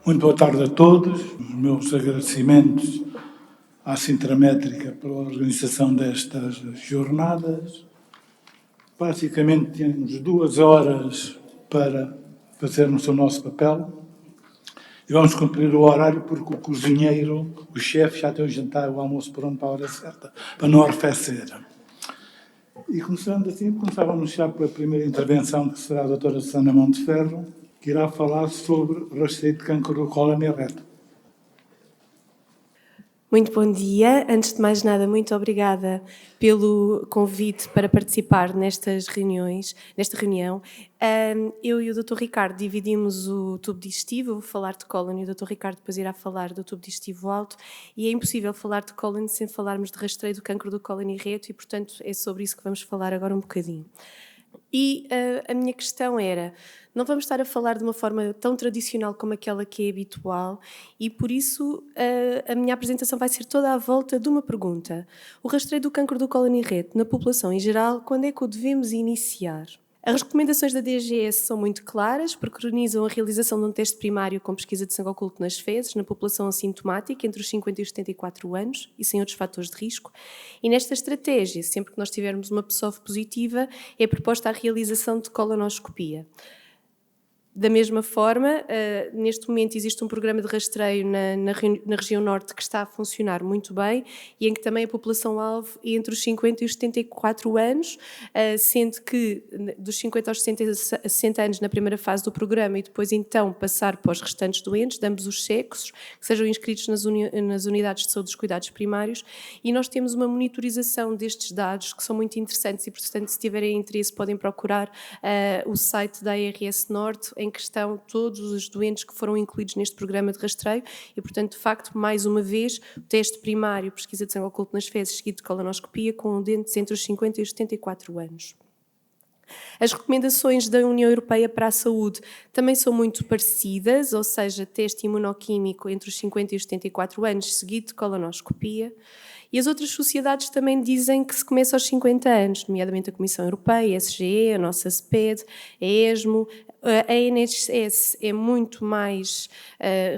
Muito boa tarde a todos. Os meus agradecimentos à Sintramétrica pela organização destas jornadas. Basicamente, temos 2 horas para fazermos o nosso papel e vamos cumprir o horário porque o cozinheiro, o chefe, já tem o jantar, o almoço pronto para a hora certa, para não arrefecer. E começando assim, começávamos já pela primeira intervenção, que será a doutora Susana Monteferro, que irá falar sobre rastreio de cancro do cólon e reto. Muito bom dia. Antes de mais nada, muito obrigada pelo convite para participar nesta reunião. Eu e o Dr. Ricardo dividimos o tubo digestivo, eu vou falar de cólon e o Dr. Ricardo depois irá falar do tubo digestivo alto, e é impossível falar de cólon sem falarmos de rastreio do cancro do cólon e reto, e portanto é sobre isso que vamos falar agora um bocadinho. E a minha questão era, não vamos estar a falar de uma forma tão tradicional como aquela que é habitual e por isso a minha apresentação vai ser toda à volta de uma pergunta. O rastreio do cancro do cólon e reto na população em geral, quando é que o devemos iniciar? As recomendações da DGS são muito claras, preconizam a realização de um teste primário com pesquisa de sangue oculto nas fezes, na população assintomática entre os 50 e os 74 anos e sem outros fatores de risco. E nesta estratégia, sempre que nós tivermos uma PSOV positiva, é proposta a realização de colonoscopia. Da mesma forma, neste momento existe um programa de rastreio na região norte que está a funcionar muito bem e em que também a população-alvo é entre os 50 e os 74 anos, sendo que dos 50 aos 60 anos na primeira fase do programa e depois então passar para os restantes doentes, de ambos os sexos, que sejam inscritos nas unidades de saúde dos cuidados primários, e nós temos uma monitorização destes dados que são muito interessantes e, portanto, se tiverem interesse podem procurar o site da ARS Norte, em que estão todos os doentes que foram incluídos neste programa de rastreio e, portanto, de facto, mais uma vez, o teste primário, pesquisa de sangue oculto nas fezes, seguido de colonoscopia, com dentes entre os 50 e os 74 anos. As recomendações da União Europeia para a saúde também são muito parecidas, ou seja, teste imunoquímico entre os 50 e os 74 anos, seguido de colonoscopia. E as outras sociedades também dizem que se começa aos 50 anos, nomeadamente a Comissão Europeia, a SGE, a nossa SPED, a ESMO. A NHS é muito mais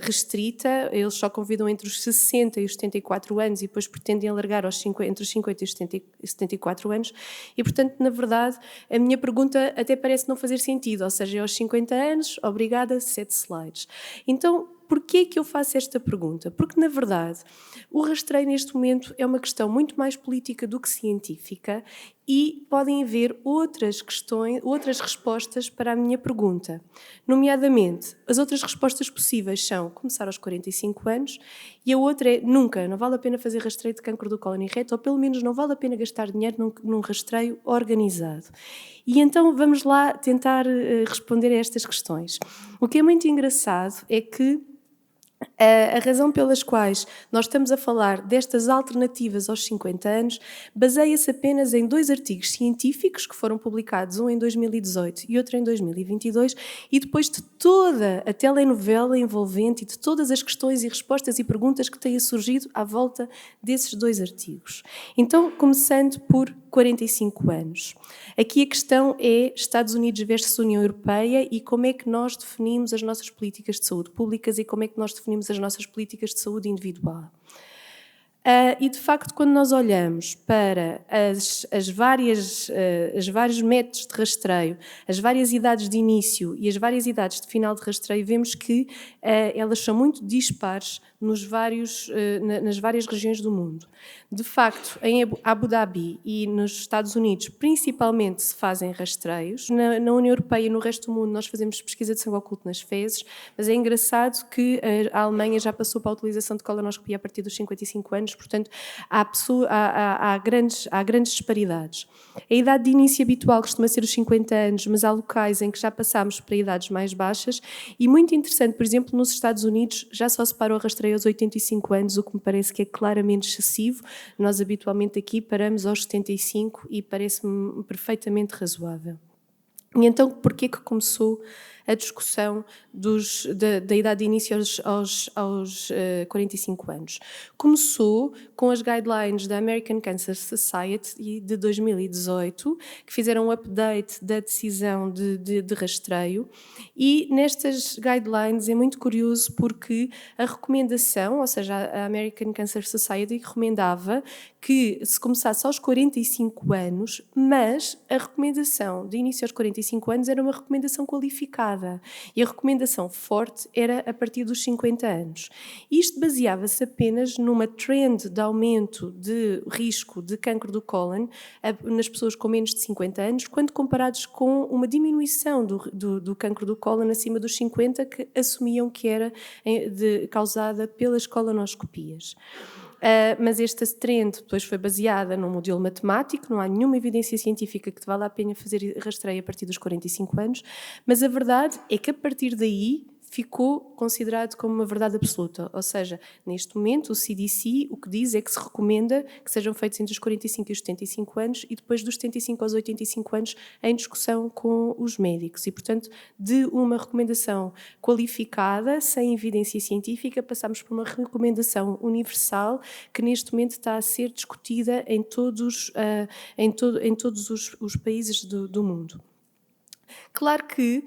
restrita, eles só convidam entre os 60 e os 74 anos e depois pretendem alargar entre os 50 e os 74 anos e, portanto, na verdade, a minha pergunta até parece não fazer sentido, ou seja, aos 50 anos, obrigada, 7 slides. Então, porquê que eu faço esta pergunta? Porque, na verdade, o rastreio neste momento é uma questão muito mais política do que científica e podem haver outras questões, outras respostas para a minha pergunta. Nomeadamente, as outras respostas possíveis são começar aos 45 anos e a outra é nunca, não vale a pena fazer rastreio de cancro do cólon e reto, ou pelo menos não vale a pena gastar dinheiro num rastreio organizado. E então vamos lá tentar responder a estas questões. O que é muito engraçado é que a razão pelas quais nós estamos a falar destas alternativas aos 50 anos baseia-se apenas em 2 artigos científicos que foram publicados, um em 2018 e outro em 2022, e depois de toda a telenovela envolvente e de todas as questões e respostas e perguntas que têm surgido à volta desses 2 artigos. Então, começando por 45 anos. Aqui a questão é Estados Unidos versus União Europeia e como é que nós definimos as nossas políticas de saúde públicas e como é que nós definimos as nossas políticas de saúde individual. E, de facto, quando nós olhamos para os vários métodos de rastreio, as várias idades de início e as várias idades de final de rastreio, vemos que elas são muito dispares nas várias regiões do mundo. De facto, em Abu Dhabi e nos Estados Unidos, principalmente, se fazem rastreios. Na União Europeia e no resto do mundo, nós fazemos pesquisa de sangue oculto nas fezes, mas é engraçado que a Alemanha já passou para a utilização de colonoscopia a partir dos 55 anos, portanto, há grandes disparidades. A idade de início habitual costuma ser os 50 anos, mas há locais em que já passámos para idades mais baixas e muito interessante, por exemplo, nos Estados Unidos já só se parou a rastreio aos 85 anos, o que me parece que é claramente excessivo. Nós habitualmente aqui paramos aos 75 e parece-me perfeitamente razoável. E então, porquê que começou a discussão da idade de início aos 45 anos? Começou com as guidelines da American Cancer Society de 2018, que fizeram um update da decisão de rastreio, e nestas guidelines é muito curioso porque a recomendação, ou seja, a American Cancer Society recomendava que se começasse aos 45 anos, mas a recomendação de início aos 45 anos era uma recomendação qualificada e a recomendação forte era a partir dos 50 anos. Isto baseava-se apenas numa trend de aumento de risco de cancro do cólon nas pessoas com menos de 50 anos, quando comparados com uma diminuição do cancro do cólon acima dos 50, que assumiam que era causada pelas colonoscopias. Mas esta trend depois foi baseada num modelo matemático, não há nenhuma evidência científica que te vale a pena fazer rastreio a partir dos 45 anos, mas a verdade é que a partir daí ficou considerado como uma verdade absoluta, ou seja, neste momento o CDC o que diz é que se recomenda que sejam feitos entre os 45 e os 75 anos e depois dos 75 aos 85 anos em discussão com os médicos e, portanto, de uma recomendação qualificada, sem evidência científica, passamos por uma recomendação universal que neste momento está a ser discutida em todos os países do mundo. Claro que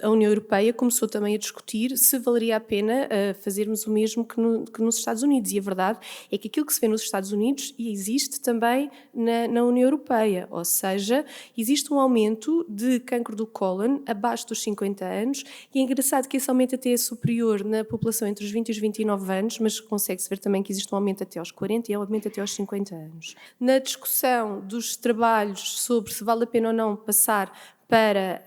a União Europeia começou também a discutir se valeria a pena fazermos o mesmo que nos Estados Unidos. E a verdade é que aquilo que se vê nos Estados Unidos existe também na União Europeia. Ou seja, existe um aumento de cancro do cólon abaixo dos 50 anos e é engraçado que esse aumento até é superior na população entre os 20 e os 29 anos, mas consegue-se ver também que existe um aumento até aos 40 e um aumento até aos 50 anos. Na discussão dos trabalhos sobre se vale a pena ou não passar para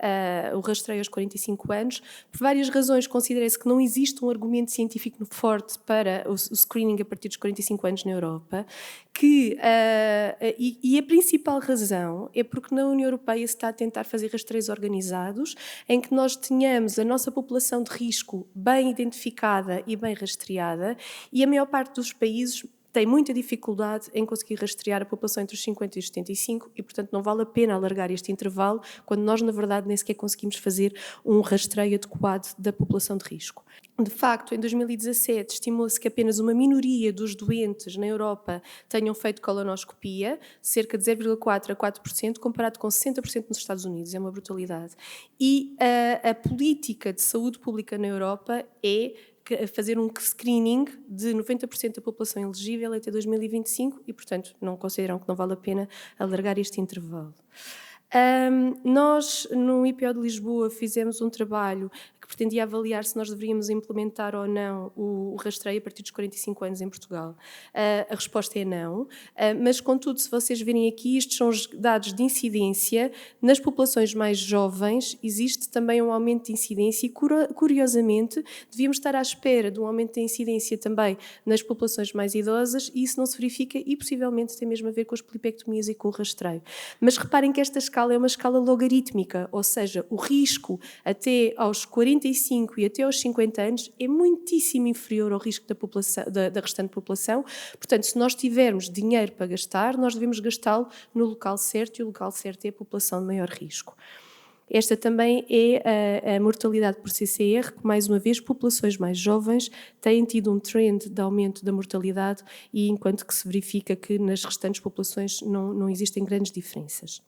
o rastreio aos 45 anos. Por várias razões, considera-se que não existe um argumento científico forte para o screening a partir dos 45 anos na Europa, e a principal razão é porque na União Europeia se está a tentar fazer rastreios organizados, em que nós tenhamos a nossa população de risco bem identificada e bem rastreada, e a maior parte dos países tem muita dificuldade em conseguir rastrear a população entre os 50 e os 75 e, portanto, não vale a pena alargar este intervalo quando nós, na verdade, nem sequer conseguimos fazer um rastreio adequado da população de risco. De facto, em 2017, estimou-se que apenas uma minoria dos doentes na Europa tenham feito colonoscopia, cerca de 0,4% a 4%, comparado com 60% nos Estados Unidos. É uma brutalidade. E a política de saúde pública na Europa é fazer um screening de 90% da população elegível até 2025 e, portanto, não consideram que não vale a pena alargar este intervalo. Nós, no IPO de Lisboa, fizemos um trabalho que pretendia avaliar se nós deveríamos implementar ou não o rastreio a partir dos 45 anos em Portugal. A resposta é não, mas, contudo, se vocês virem aqui, estes são os dados de incidência. Nas populações mais jovens existe também um aumento de incidência e, curiosamente, devíamos estar à espera de um aumento de incidência também nas populações mais idosas e isso não se verifica e, possivelmente, tem mesmo a ver com as polipectomias e com o rastreio. Mas reparem que esta escala é uma escala logarítmica, ou seja, o risco até aos 45 e até aos 50 anos é muitíssimo inferior ao risco da restante população. Portanto, se nós tivermos dinheiro para gastar, nós devemos gastá-lo no local certo e o local certo é a população de maior risco. Esta também é a mortalidade por CCR, que, mais uma vez, populações mais jovens têm tido um trend de aumento da mortalidade e enquanto que se verifica que nas restantes populações não existem grandes diferenças.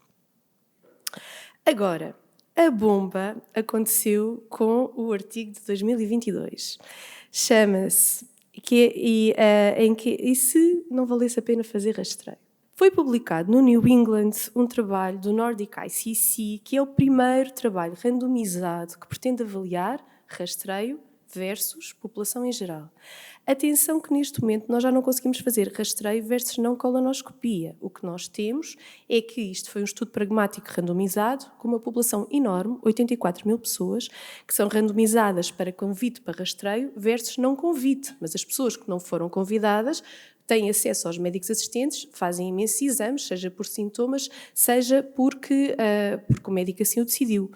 Agora, a bomba aconteceu com o artigo de 2022. Chama-se e se não valesse a pena fazer rastreio? Foi publicado no New England um trabalho do Nordic ICC, que é o primeiro trabalho randomizado que pretende avaliar rastreio versus população em geral. Atenção que neste momento nós já não conseguimos fazer rastreio versus não colonoscopia. O que nós temos é que isto foi um estudo pragmático randomizado com uma população enorme, 84 mil pessoas, que são randomizadas para convite para rastreio versus não convite. Mas as pessoas que não foram convidadas têm acesso aos médicos assistentes, fazem imensos exames, seja por sintomas, seja porque o médico assim o decidiu.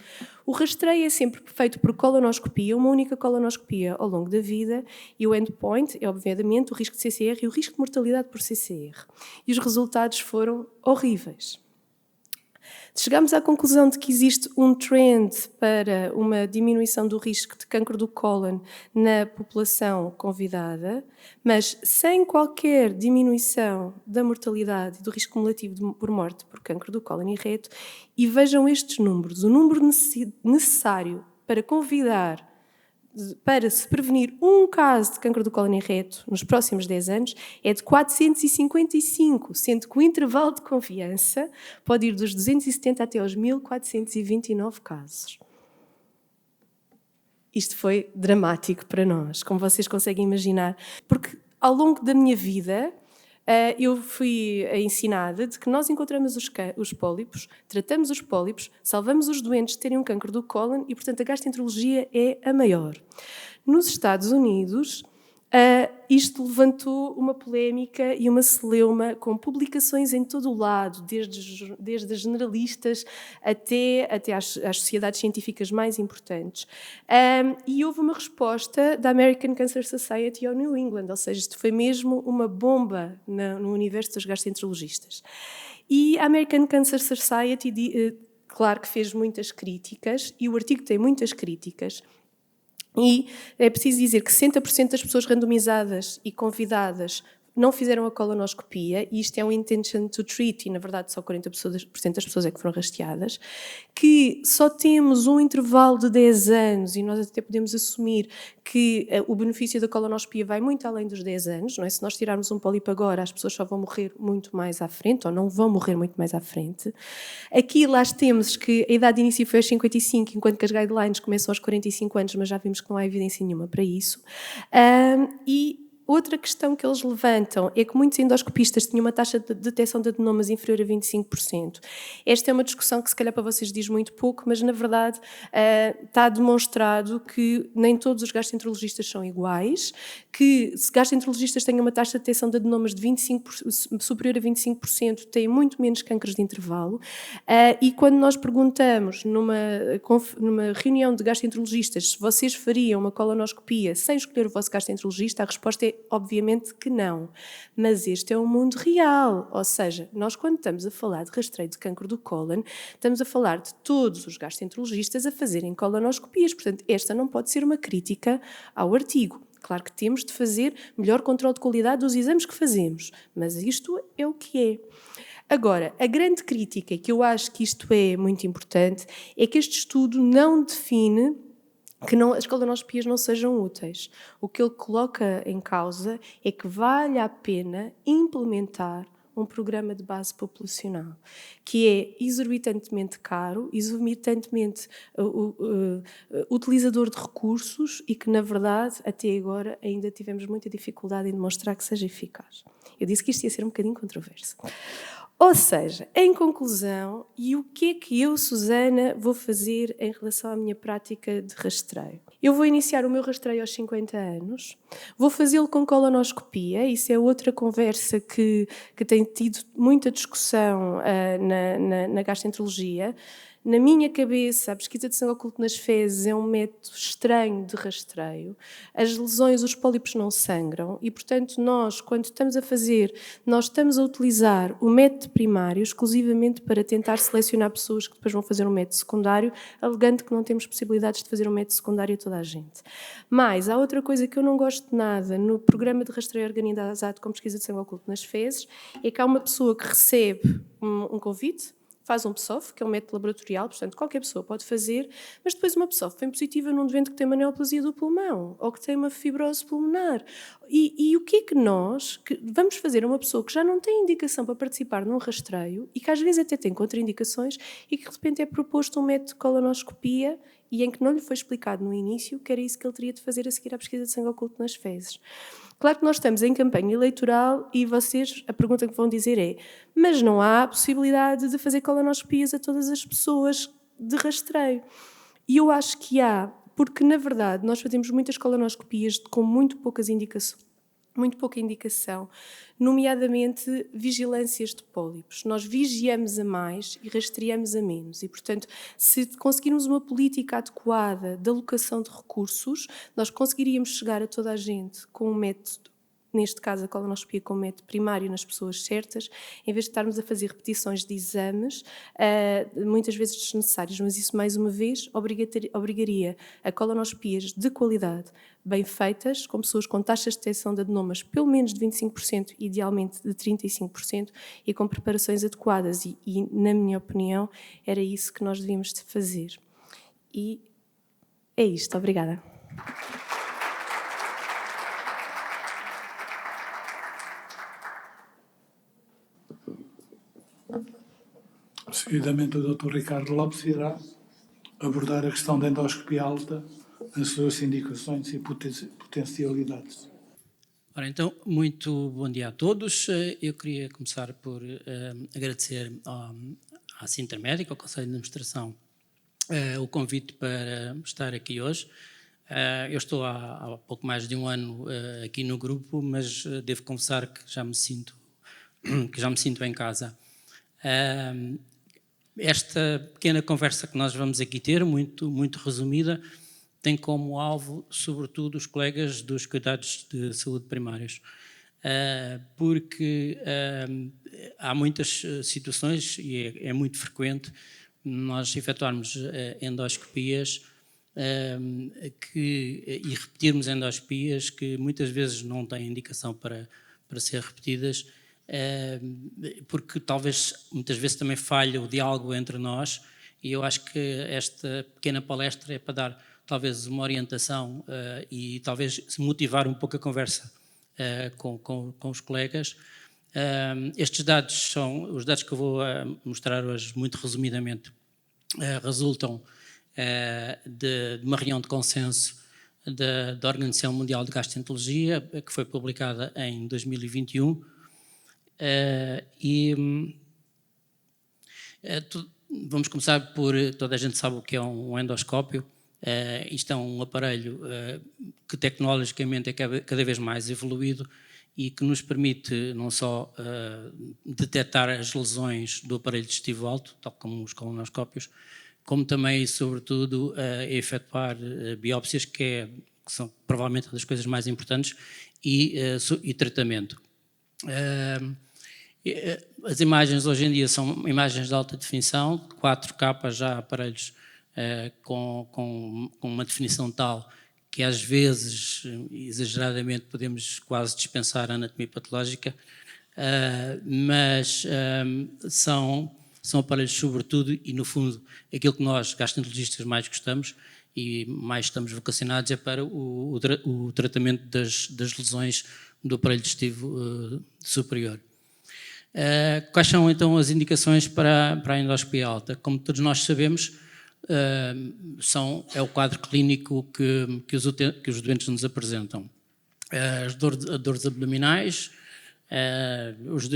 O rastreio é sempre feito por colonoscopia, uma única colonoscopia ao longo da vida, e o endpoint é, obviamente, o risco de CCR e o risco de mortalidade por CCR. E os resultados foram horríveis. Chegamos à conclusão de que existe um trend para uma diminuição do risco de cancro do cólon na população convidada, mas sem qualquer diminuição da mortalidade e do risco cumulativo por morte por cancro do cólon e reto. E vejam estes números. O número necessário para convidar, para se prevenir um caso de cancro do cólon e reto nos próximos 10 anos é de 455, sendo que o intervalo de confiança pode ir dos 270 até aos 1429 casos. Isto foi dramático para nós, como vocês conseguem imaginar, porque ao longo da minha vida eu fui ensinada de que nós encontramos os pólipos, tratamos os pólipos, salvamos os doentes de terem um cancro do cólon e, portanto, a gastroenterologia é a maior. Nos Estados Unidos, isto levantou uma polémica e uma celeuma com publicações em todo o lado, desde as generalistas até às sociedades científicas mais importantes. E houve uma resposta da American Cancer Society ao New England, ou seja, isto foi mesmo uma bomba no universo dos gastroenterologistas. E a American Cancer Society, claro que fez muitas críticas, e o artigo tem muitas críticas. E é preciso dizer que 60% das pessoas randomizadas e convidadas não fizeram a colonoscopia, e isto é um intention to treat, e na verdade só 40% das pessoas é que foram rastreadas, que só temos um intervalo de 10 anos, e nós até podemos assumir que o benefício da colonoscopia vai muito além dos 10 anos, não é? Se nós tirarmos um pólipo agora, as pessoas só vão morrer muito mais à frente, ou não vão morrer muito mais à frente. Aqui lá temos que a idade de início foi aos 55, enquanto que as guidelines começam aos 45 anos, mas já vimos que não há evidência nenhuma para isso. E outra questão que eles levantam é que muitos endoscopistas tinham uma taxa de detecção de adenomas inferior a 25%. Esta é uma discussão que se calhar para vocês diz muito pouco, mas na verdade está demonstrado que nem todos os gastroenterologistas são iguais, que se gastroenterologistas têm uma taxa de detecção de adenomas de 25%, superior a 25%, têm muito menos cânceres de intervalo. E quando nós perguntamos numa reunião de gastroenterologistas se vocês fariam uma colonoscopia sem escolher o vosso gastroenterologista, a resposta é obviamente que não, mas este é um mundo real, ou seja, nós quando estamos a falar de rastreio de cancro do cólon, estamos a falar de todos os gastroenterologistas a fazerem colonoscopias, portanto esta não pode ser uma crítica ao artigo. Claro que temos de fazer melhor controle de qualidade dos exames que fazemos, mas isto é o que é. Agora, a grande crítica, que eu acho que isto é muito importante, é que este estudo não define que as colonoscopias não sejam úteis. O que ele coloca em causa é que vale a pena implementar um programa de base populacional, que é exorbitantemente caro, exorbitantemente utilizador de recursos e que, na verdade, até agora ainda tivemos muita dificuldade em demonstrar que seja eficaz. Eu disse que isto ia ser um bocadinho controverso. Ou seja, em conclusão, e o que é que eu, Susana, vou fazer em relação à minha prática de rastreio? Eu vou iniciar o meu rastreio aos 50 anos, vou fazê-lo com colonoscopia, isso é outra conversa que tem tido muita discussão na gastroenterologia. Na minha cabeça, a pesquisa de sangue oculto nas fezes é um método estranho de rastreio. As lesões, os pólipos não sangram e, portanto, nós, quando estamos a fazer, nós estamos a utilizar o método primário exclusivamente para tentar selecionar pessoas que depois vão fazer um método secundário, alegando que não temos possibilidades de fazer um método secundário a toda a gente. Mas há outra coisa que eu não gosto de nada no programa de rastreio organizado com pesquisa de sangue oculto nas fezes, é que há uma pessoa que recebe um convite, faz um PSOF, que é um método laboratorial, portanto qualquer pessoa pode fazer, mas depois uma PSOF vem positiva num doente que tem uma neoplasia do pulmão ou que tem uma fibrose pulmonar. E o que é que nós vamos fazer a uma pessoa que já não tem indicação para participar num rastreio e que às vezes até tem contraindicações e que de repente é proposto um método de colonoscopia e em que não lhe foi explicado no início que era isso que ele teria de fazer a seguir à pesquisa de sangue oculto nas fezes. Claro que nós estamos em campanha eleitoral e vocês, a pergunta que vão dizer é: mas não há possibilidade de fazer colonoscopias a todas as pessoas de rastreio? E eu acho que há, porque na verdade nós fazemos muitas colonoscopias com muito pouca indicação, nomeadamente vigilâncias de pólipos. Nós vigiamos a mais e rastreamos a menos. E, portanto, se conseguirmos uma política adequada de alocação de recursos, nós conseguiríamos chegar a toda a gente com um método neste caso a colonoscopia como método primário nas pessoas certas, em vez de estarmos a fazer repetições de exames, muitas vezes desnecessários, mas isso mais uma vez obrigaria a colonoscopias de qualidade, bem feitas, com pessoas com taxas de detecção de adenomas pelo menos de 25%, idealmente de 35%, e com preparações adequadas e, na minha opinião, era isso que nós devíamos de fazer. E é isto, obrigada. Seguidamente, o Dr. Ricardo Lopes irá abordar a questão da endoscopia alta, as suas indicações e potencialidades. Ora, então, muito bom dia a todos. Eu queria começar por agradecer à Sintra Médica, ao Conselho de Administração, o convite para estar aqui hoje. Eu estou há pouco mais de um ano aqui no grupo, mas devo confessar que já me sinto em casa. Esta pequena conversa que nós vamos aqui ter, muito resumida, tem como alvo, sobretudo, os colegas dos cuidados de saúde primários, porque há muitas situações, e é muito frequente, nós efetuarmos endoscopias e repetirmos endoscopias que muitas vezes não têm indicação para ser repetidas, porque talvez muitas vezes também falha o diálogo entre nós, e eu acho que esta pequena palestra é para dar talvez uma orientação e talvez motivar um pouco a conversa com os colegas. Estes dados são os dados que eu vou mostrar hoje muito resumidamente, resultam de uma reunião de consenso da Organização Mundial de Gastroenterologia, que foi publicada em 2021, vamos começar por, toda a gente sabe o que é um endoscópio. Isto é um aparelho que tecnologicamente é cada vez mais evoluído e que nos permite não só detectar as lesões do aparelho digestivo alto, tal como os colonoscópios, como também e sobretudo efetuar biópsias, que são provavelmente uma das coisas mais importantes, e tratamento. As imagens hoje em dia são imagens de alta definição, 4K, já aparelhos com uma definição tal que às vezes, exageradamente, podemos quase dispensar a anatomia patológica, mas são aparelhos sobretudo, e no fundo aquilo que nós gastroenterologistas mais gostamos e mais estamos vocacionados é para o tratamento das lesões do aparelho digestivo superior. Quais são então as indicações para a endoscopia alta? Como todos nós sabemos, é o quadro clínico que os doentes nos apresentam. As dores abdominais, os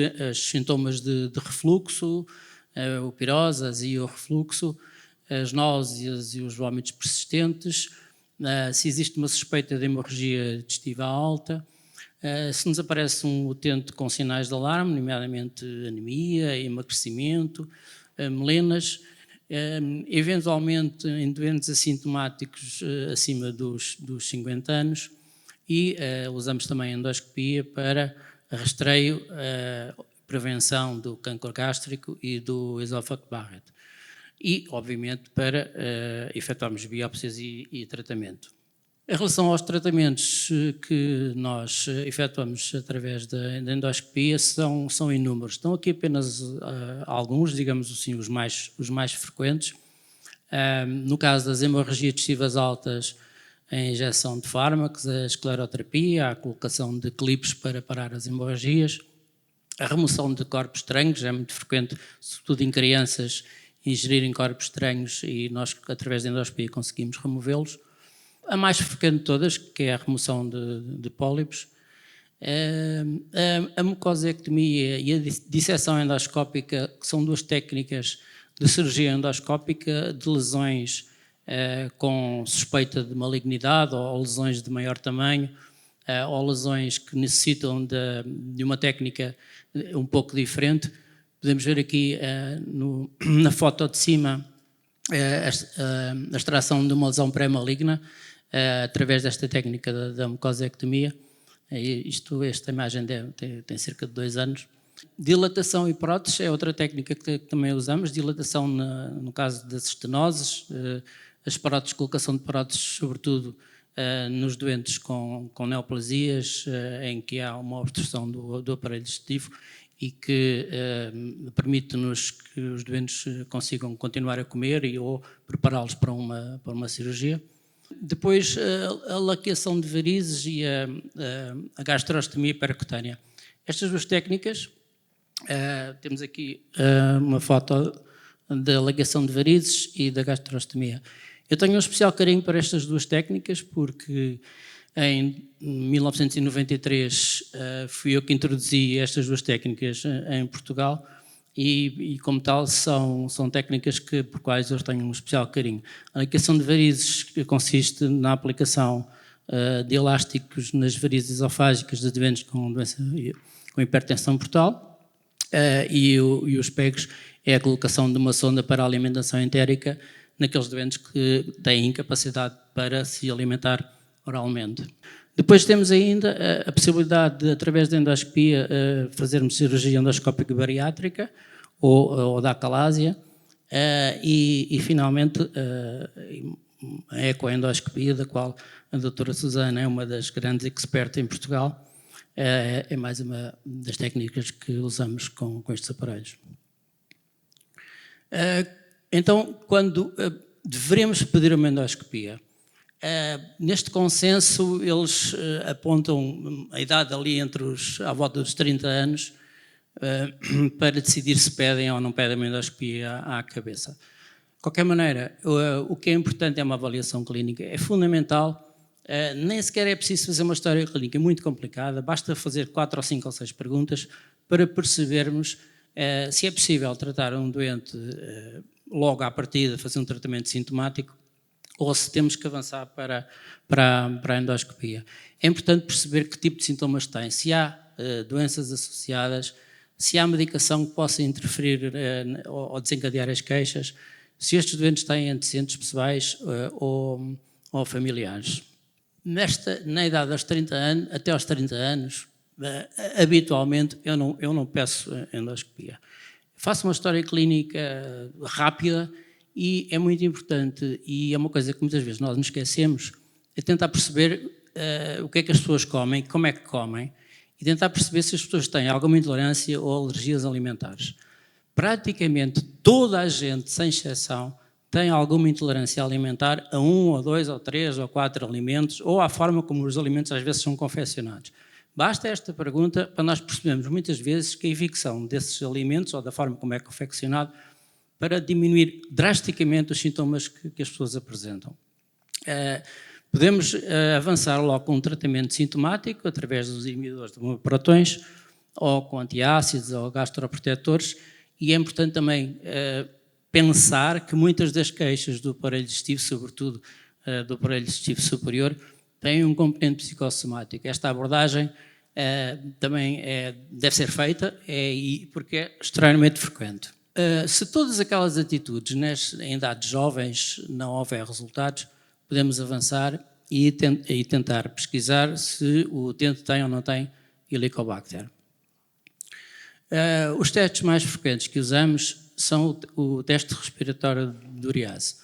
sintomas de refluxo, o pirose, a azia, o refluxo, as náuseas e os vômitos persistentes, se existe uma suspeita de hemorragia digestiva alta, se nos aparece um utente com sinais de alarme, nomeadamente anemia, emagrecimento, melenas, eventualmente em doentes assintomáticos acima dos 50 anos, e usamos também a endoscopia para rastreio, prevenção do cancro gástrico e do esófago de Barrett. E, obviamente, para efetuarmos biópsias e tratamento. Em relação aos tratamentos que nós efetuamos através da endoscopia, são inúmeros. Estão aqui apenas alguns, digamos assim, os mais frequentes. No caso das hemorragias digestivas altas, a injeção de fármacos, a escleroterapia, a colocação de clipes para parar as hemorragias, a remoção de corpos estranhos, é muito frequente, sobretudo em crianças, ingerirem corpos estranhos e nós, através da endoscopia, conseguimos removê-los. A mais frequente de todas, que é a remoção de pólipos, a mucosectomia e a disseção endoscópica, que são duas técnicas de cirurgia endoscópica de lesões com suspeita de malignidade ou lesões de maior tamanho, ou lesões que necessitam de uma técnica um pouco diferente. Podemos ver aqui na foto de cima a extração de uma lesão pré-maligna através desta técnica da mucosectomia, Esta imagem tem cerca de 2 anos. Dilatação e prótese é outra técnica que também usamos. Dilatação no caso das estenoses, as próteses, colocação de próteses, sobretudo nos doentes com neoplasias, em que há uma obstrução do aparelho digestivo e que permite-nos que os doentes consigam continuar a comer ou prepará-los para uma cirurgia. Depois, a laqueação de varizes e a gastrostomia percutânea. Estas 2 técnicas, temos aqui uma foto da laqueação de varizes e da gastrostomia. Eu tenho um especial carinho para estas 2 técnicas porque em 1993 fui eu que introduzi estas 2 técnicas em Portugal e como tal são técnicas por quais eu tenho um especial carinho. A laqueação de varizes consiste na aplicação de elásticos nas varizes esofágicas de doentes com hipertensão portal e os PEGs é a colocação de uma sonda para a alimentação entérica naqueles doentes que têm incapacidade para se alimentar oralmente. Depois temos ainda a possibilidade de, através da endoscopia, fazermos cirurgia endoscópica bariátrica ou da acalásia e finalmente, a ecoendoscopia, da qual a doutora Susana é uma das grandes expertas em Portugal, é mais uma das técnicas que usamos com estes aparelhos. Então, quando devemos pedir uma endoscopia, neste consenso eles apontam a idade ali à volta dos 30 anos para decidir se pedem ou não pedem uma endoscopia à cabeça. De qualquer maneira, o que é importante é uma avaliação clínica, é fundamental, nem sequer é preciso fazer uma história clínica muito complicada, basta fazer 4 ou 5 ou 6 perguntas para percebermos se é possível tratar um doente logo à partida, fazer um tratamento sintomático, ou se temos que avançar para a endoscopia. É importante perceber que tipo de sintomas tem, se há doenças associadas, se há medicação que possa interferir ou desencadear as queixas, se estes doentes têm antecedentes pessoais ou familiares. Na idade aos 30 anos, até aos 30 anos, habitualmente eu não peço endoscopia. Faço uma história clínica rápida e é muito importante, e é uma coisa que muitas vezes nós nos esquecemos, é tentar perceber o que é que as pessoas comem, como é que comem, e tentar perceber se as pessoas têm alguma intolerância ou alergias alimentares. Praticamente toda a gente, sem exceção, tem alguma intolerância alimentar a 1, ou 2, ou 3, ou 4 alimentos, ou à forma como os alimentos às vezes são confeccionados. Basta esta pergunta para nós percebermos muitas vezes que a evicção desses alimentos, ou da forma como é confeccionado, para diminuir drasticamente os sintomas que as pessoas apresentam. Podemos avançar logo com um tratamento sintomático, através dos inibidores de protões, ou com antiácidos, ou gastroprotetores, e é importante também pensar que muitas das queixas do aparelho digestivo, sobretudo do aparelho digestivo superior, têm um componente psicossomático. Esta abordagem também deve ser feita porque é extremamente frequente. Se todas aquelas atitudes em idades jovens não houver resultados, podemos avançar e tentar pesquisar se o utente tem ou não tem Helicobacter. Os testes mais frequentes que usamos são o teste respiratório de urease.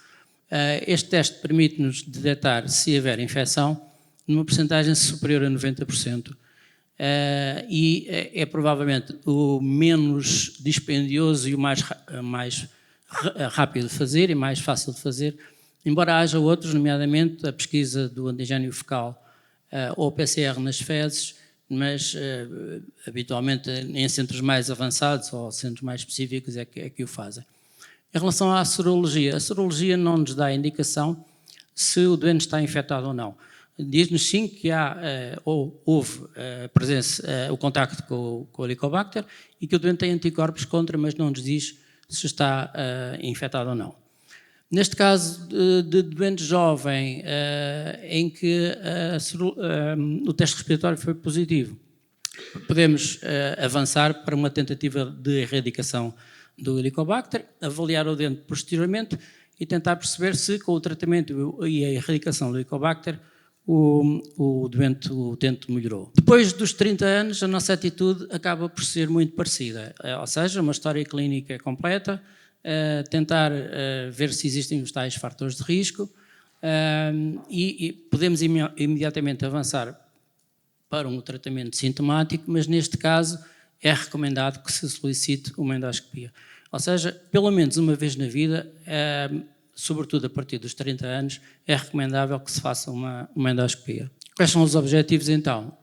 Este teste permite-nos detectar se houver infecção numa percentagem superior a 90%. E é provavelmente o menos dispendioso e o mais rápido de fazer e mais fácil de fazer, embora haja outros, nomeadamente a pesquisa do antigênio fecal ou o PCR nas fezes, mas habitualmente em centros mais avançados ou centros mais específicos é que o fazem. Em relação à sorologia, a sorologia não nos dá indicação se o doente está infectado ou não. Diz-nos sim que houve o contacto com o Helicobacter e que o doente tem anticorpos contra, mas não nos diz se está infectado ou não. Neste caso de doente jovem, em que o teste respiratório foi positivo, podemos avançar para uma tentativa de erradicação do Helicobacter, avaliar o doente posteriormente e tentar perceber se com o tratamento e a erradicação do Helicobacter o utente melhorou. Depois dos 30 anos, a nossa atitude acaba por ser muito parecida, ou seja, uma história clínica completa, tentar ver se existem os tais fatores de risco e podemos imediatamente avançar para um tratamento sintomático, mas neste caso é recomendado que se solicite uma endoscopia. Ou seja, pelo menos uma vez na vida, sobretudo a partir dos 30 anos, é recomendável que se faça uma endoscopia. Quais são os objetivos então?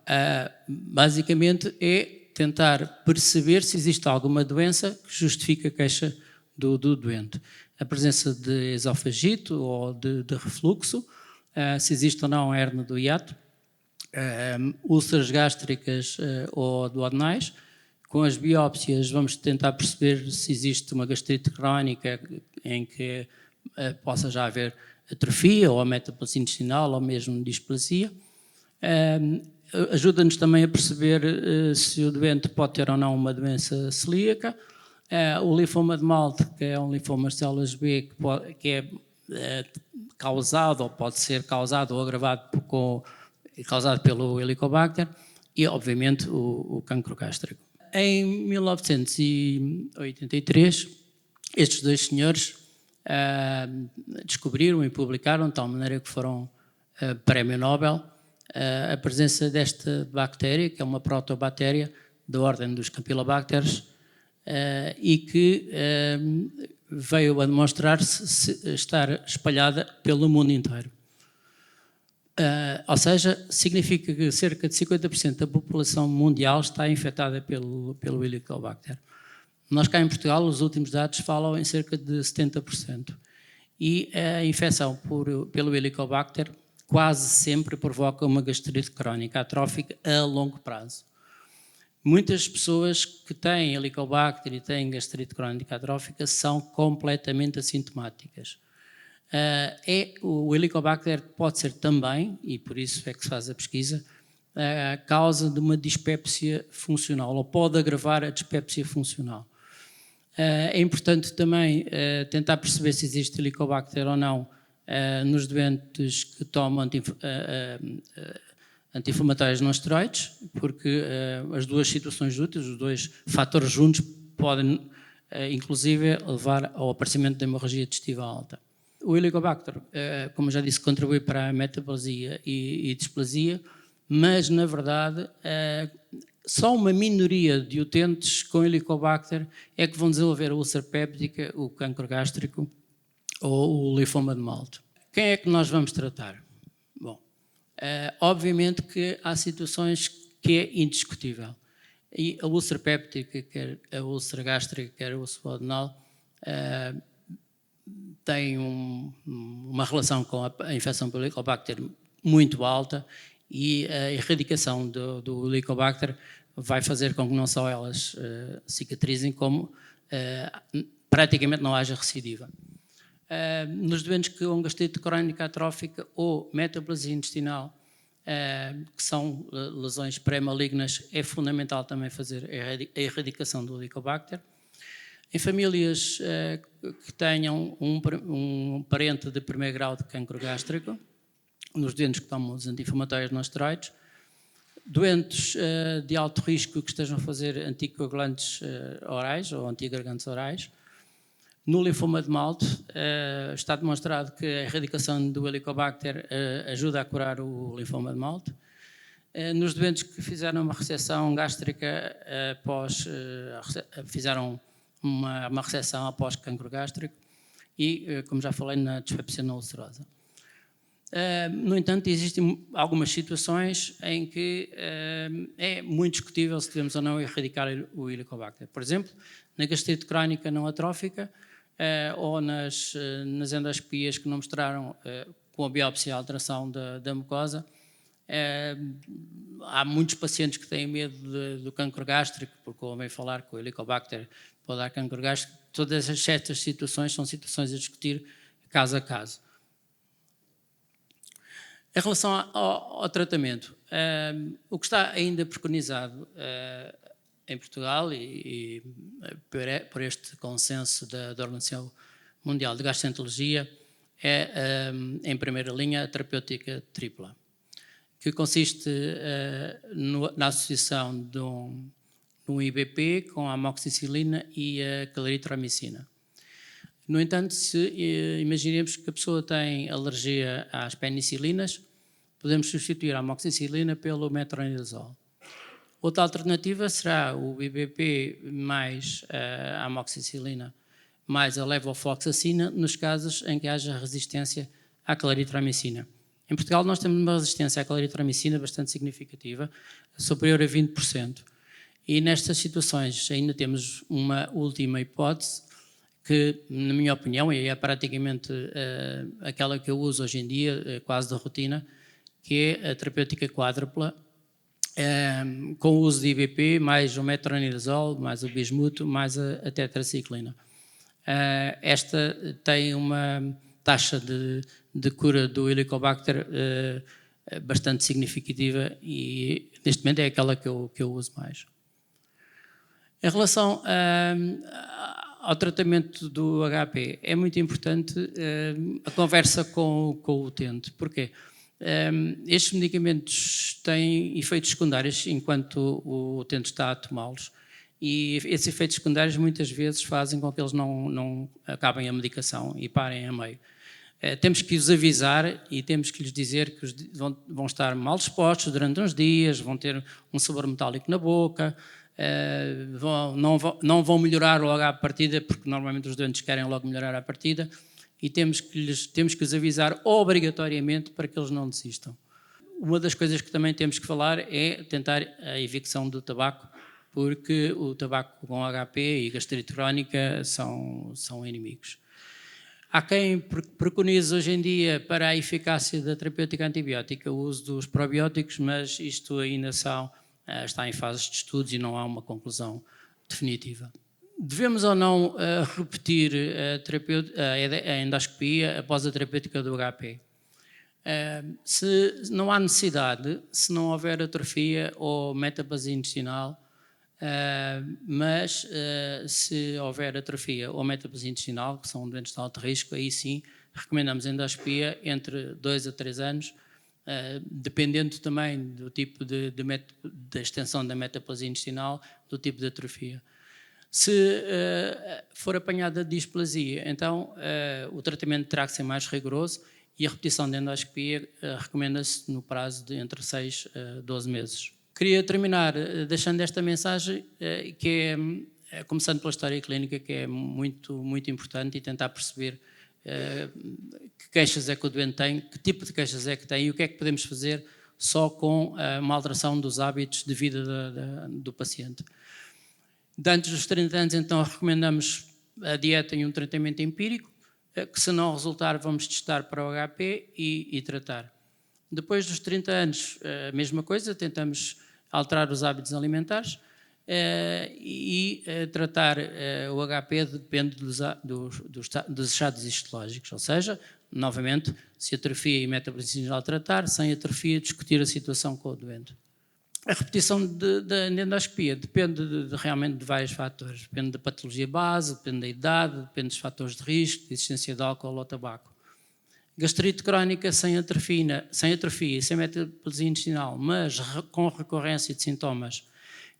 Basicamente é tentar perceber se existe alguma doença que justifique a queixa do doente. A presença de esofagite ou de refluxo, se existe ou não a hernia do hiato, úlceras gástricas ou duodenais. Com as biópsias vamos tentar perceber se existe uma gastrite crónica em que possa já haver atrofia ou metaplasia intestinal ou mesmo displasia. Ajuda-nos também a perceber se o doente pode ter ou não uma doença celíaca. O linfoma de Malte, que é um linfoma de células B que é causado ou pode ser causado ou agravado causado pelo Helicobacter, e obviamente o cancro gástrico. Em 1983, estes dois senhores descobriram e publicaram, de tal maneira que foram prémio Nobel, a presença desta bactéria, que é uma protobactéria da ordem dos Campylobacteres, e que veio a demonstrar-se estar espalhada pelo mundo inteiro. Ou seja, significa que cerca de 50% da população mundial está infectada pelo Helicobacter. Nós cá em Portugal, os últimos dados falam em cerca de 70%. E a infecção pelo Helicobacter quase sempre provoca uma gastrite crónica atrófica a longo prazo. Muitas pessoas que têm Helicobacter e têm gastrite crónica atrófica são completamente assintomáticas. O Helicobacter pode ser também, e por isso é que se faz a pesquisa, a causa de uma dispepsia funcional, ou pode agravar a dispepsia funcional. É importante também tentar perceber se existe Helicobacter ou não nos doentes que tomam anti-inflamatórios não esteroides, porque as duas situações úteis, os dois fatores juntos, podem inclusive levar ao aparecimento de hemorragia digestiva alta. O Helicobacter, como já disse, contribui para a metaplasia e displasia, mas, na verdade, só uma minoria de utentes com Helicobacter é que vão desenvolver a úlcera péptica, o cancro gástrico ou o linfoma de Malte. Quem é que nós vamos tratar? Bom, obviamente que há situações que é indiscutível. E a úlcera péptica, quer a úlcera gástrica, quer a úlcera duodenal, tem uma relação com a infecção pelo Helicobacter muito alta, e a erradicação do Helicobacter vai fazer com que não só elas cicatrizem, como praticamente não haja recidiva. Nos doentes que com gastrite crónica atrófica ou metaplasia intestinal, que são lesões pré-malignas, é fundamental também fazer a erradicação do Helicobacter. Em famílias que tenham um parente de primeiro grau de cancro gástrico, nos doentes que tomam os anti-inflamatórios não esteroides, doentes de alto risco que estejam a fazer anticoagulantes orais ou antiagregantes orais. No linfoma de Malte, está demonstrado que a erradicação do Helicobacter ajuda a curar o linfoma de Malte. Nos doentes que fizeram uma ressecção gástrica fizeram uma ressecção após cancro gástrico e, como já falei, na dispepsia não ulcerosa. No entanto, existem algumas situações em que é muito discutível se devemos ou não erradicar o Helicobacter. Por exemplo, na gastrite crónica não atrófica ou nas endoscopias que não mostraram com a biópsia a alteração da mucosa. Há muitos pacientes que têm medo do cancro gástrico, porque ouvem falar que o Helicobacter pode dar cancro gástrico. Todas estas situações são situações a discutir caso a caso. Em relação ao tratamento, o que está ainda preconizado em Portugal e por este consenso da Organização Mundial de Gastroenterologia é, em primeira linha, a terapêutica tripla. que consiste na associação de um IBP com a amoxicilina e a claritromicina. No entanto, se imaginemos que a pessoa tem alergia às penicilinas, podemos substituir a amoxicilina pelo metronidazol. Outra alternativa será o IBP mais a amoxicilina mais a levofloxacina nos casos em que haja resistência à claritromicina. Em Portugal nós temos uma resistência à claritromicina bastante significativa, superior a 20%. E nestas situações ainda temos uma última hipótese que, na minha opinião, e é praticamente aquela que eu uso hoje em dia, quase de rotina, que é a terapêutica quádrupla, com o uso de IBP, mais o metronidazol, mais o bismuto, mais a tetraciclina. Esta tem uma taxa de cura do Helicobacter bastante significativa e, neste momento, é aquela que eu uso mais. Em relação ao tratamento do HP, é muito importante a conversa com o utente. Porquê? Estes medicamentos têm efeitos secundários enquanto o utente está a tomá-los e esses efeitos secundários muitas vezes fazem com que eles não acabem a medicação e parem a meio. Temos que os avisar e temos que lhes dizer que vão estar mal dispostos durante uns dias, vão ter um sabor metálico na boca, não vão melhorar logo à partida, porque normalmente os doentes querem logo melhorar à partida, e temos que os avisar obrigatoriamente para que eles não desistam. Uma das coisas que também temos que falar é tentar a evicção do tabaco, porque o tabaco com HP e gastrite crónica são inimigos. Há quem preconize hoje em dia para a eficácia da terapêutica antibiótica o uso dos probióticos, mas isto ainda está em fases de estudos e não há uma definitiva. Devemos ou não repetir a endoscopia após a terapêutica do HP? Se não há necessidade, se não houver atrofia ou metaplasia intestinal, mas se houver atrofia ou metaplasia intestinal, que são doentes de alto risco, aí sim recomendamos endoscopia entre 2 a 3 anos, dependendo também do tipo da extensão da metaplasia intestinal, do tipo de atrofia. Se for apanhada displasia, então o tratamento terá que ser mais rigoroso e a repetição da endoscopia recomenda-se no prazo de entre 6 a 12 meses. Queria terminar deixando esta mensagem, que é, começando pela história clínica, que é muito, muito importante, e tentar perceber que queixas é que o doente tem, que tipo de queixas é que tem e o que é que podemos fazer só com uma alteração dos hábitos de vida do paciente. Antes dos 30 anos, então, recomendamos a dieta e um tratamento empírico, que se não resultar, vamos testar para o HP e tratar. Depois dos 30 anos, a mesma coisa, tentamos alterar os hábitos alimentares e tratar o HP depende dos estados histológicos, ou seja, novamente, se atrofia e metabolismo tratar, sem atrofia, discutir a situação com o doente. A repetição da endoscopia depende realmente de vários fatores. Depende da patologia base, depende da idade, depende dos fatores de risco, de existência de álcool ou tabaco. Gastrite crónica sem atrofia e sem metaplasia intestinal, mas com recorrência de sintomas,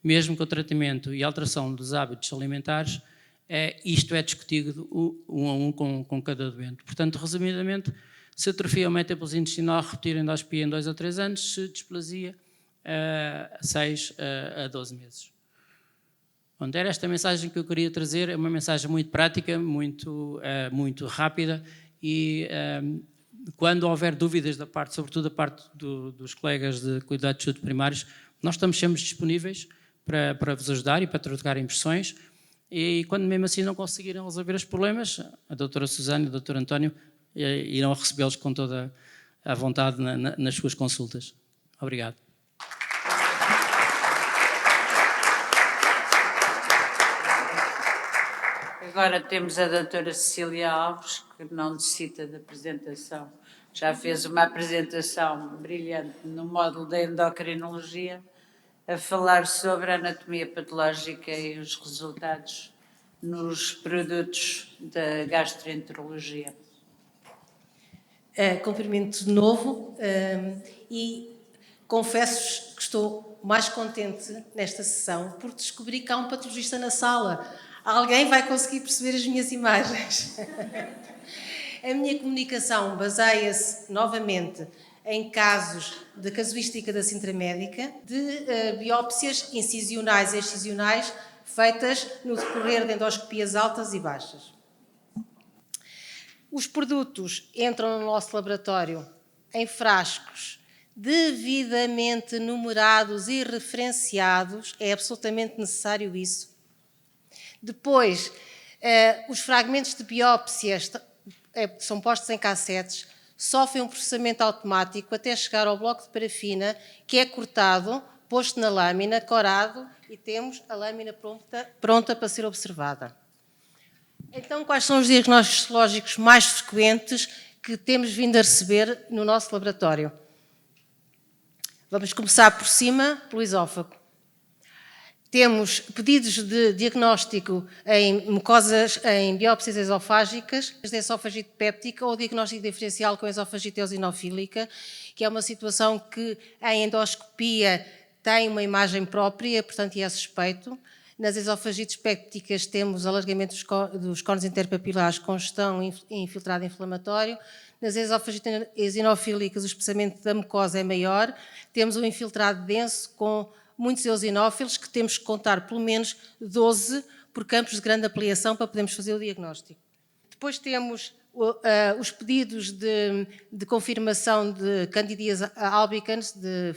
mesmo com o tratamento e alteração dos hábitos alimentares, isto é discutido um a um com cada doente. Portanto, resumidamente, se atrofia ou metaplasia intestinal, repetir a endoscopia em 2 a 3 anos, se displasia, 6 a 12 meses. Bom, era esta mensagem que eu queria trazer, é uma mensagem muito prática, muito rápida, e quando houver dúvidas sobretudo da parte dos colegas de cuidados de saúde primários, nós estamos sempre disponíveis para vos ajudar e para trocar impressões, e quando mesmo assim não conseguirem resolver os problemas, a doutora Susana e o doutor António irão recebê-los com toda a vontade nas suas consultas. Obrigado. Agora temos a doutora Cecília Alves, que não necessita de apresentação. Já fez uma apresentação brilhante no módulo da endocrinologia, a falar sobre a anatomia patológica e os resultados nos produtos da gastroenterologia. Cumprimento de novo e Confesso-vos que estou mais contente nesta sessão por descobrir que há um patologista na sala. Alguém vai conseguir perceber as minhas imagens. A minha comunicação baseia-se, novamente, em casos de casuística da Sintra Médica, de biópsias incisionais e excisionais feitas no decorrer de endoscopias altas e baixas. Os produtos entram no nosso laboratório em frascos devidamente numerados e referenciados, é absolutamente necessário isso. Depois, os fragmentos de biópsias são postos em cassetes, sofrem um processamento automático até chegar ao bloco de parafina, que é cortado, posto na lâmina, corado, e temos a lâmina pronta para ser observada. Então, quais são os diagnósticos histológicos mais frequentes que temos vindo a receber no nosso laboratório? Vamos começar por cima, pelo esófago. Temos pedidos de diagnóstico em mucosas, em biópsias esofágicas, de esofagite péptica ou diagnóstico diferencial com esofagite eosinofílica, que é uma situação que em endoscopia tem uma imagem própria, portanto é suspeito. Nas esofagites pépticas temos alargamento dos cones interpapilares, congestão e infiltrado inflamatório. Nas esofagites eosinofílicas o espessamento da mucosa é maior, temos um infiltrado denso com muitos eosinófilos, que temos que contar pelo menos 12 por campos de grande ampliação para podermos fazer o diagnóstico. Depois temos os pedidos de confirmação de Candidíase albicans, de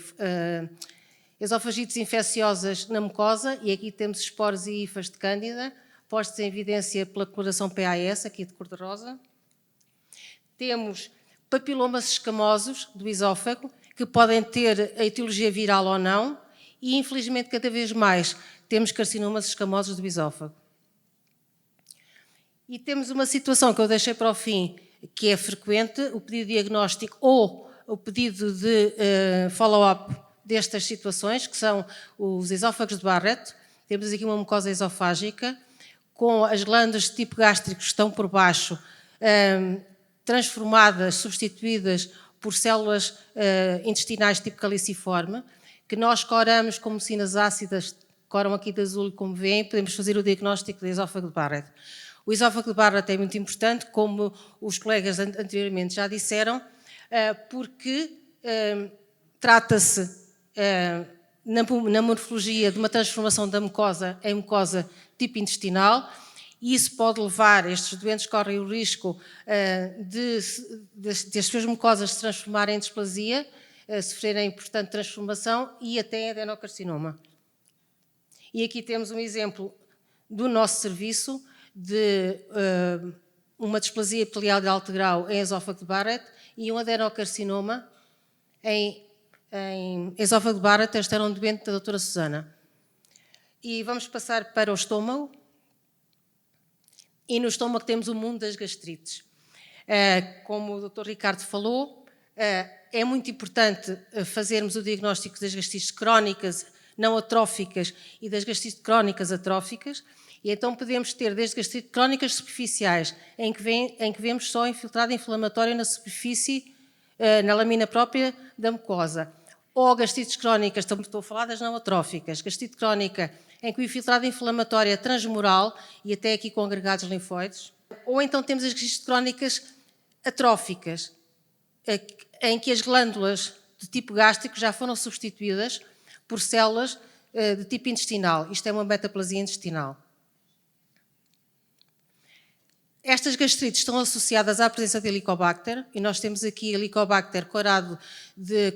esofagites infecciosas na mucosa, e aqui temos esporos e hifas de Cândida, postos em evidência pela coloração PAS, aqui de cor-de-rosa. Temos papilomas escamosos do esófago, que podem ter a etiologia viral ou não, e infelizmente cada vez mais temos carcinomas escamosos do esófago. E temos uma situação que eu deixei para o fim, que é frequente, o pedido de diagnóstico ou o pedido de follow-up destas situações, que são os esófagos de Barrett. Temos aqui uma mucosa esofágica, com as glândulas de tipo gástrico que estão por baixo, transformadas, substituídas por células intestinais tipo caliciforme, que nós coramos com mucinas ácidas, coram aqui de azul, como veem, podemos fazer o diagnóstico do esófago de Barrett. O esófago de Barrett é muito importante, como os colegas anteriormente já disseram, porque trata-se na morfologia de uma transformação da mucosa em mucosa tipo intestinal, e isso pode levar, estes doentes correm o risco de as suas mucosas se transformarem em displasia, sofrerem, portanto, transformação e até adenocarcinoma. E aqui temos um exemplo do nosso serviço de uma displasia epitelial de alto grau em esófago de Barrett e um adenocarcinoma em esófago de Barrett. Este era um doente da doutora Susana. E vamos passar para o estômago. E no estômago temos o mundo das gastrites. Como o Dr. Ricardo falou, é muito importante fazermos o diagnóstico das gastrites crónicas não atróficas e das gastrites crónicas atróficas, e então podemos ter desde gastrites crónicas superficiais, em que vemos só infiltrado inflamatório na superfície, na lamina própria da mucosa, ou gastrites crónicas, estou a falar das não atróficas, gastrite crónica em que o infiltrado inflamatório é transmural e até aqui com agregados linfóides, ou então temos as gastrites crónicas atróficas, em que as glândulas de tipo gástrico já foram substituídas por células de tipo intestinal. Isto é uma metaplasia intestinal. Estas gastrites estão associadas à presença de Helicobacter, e nós temos aqui Helicobacter corado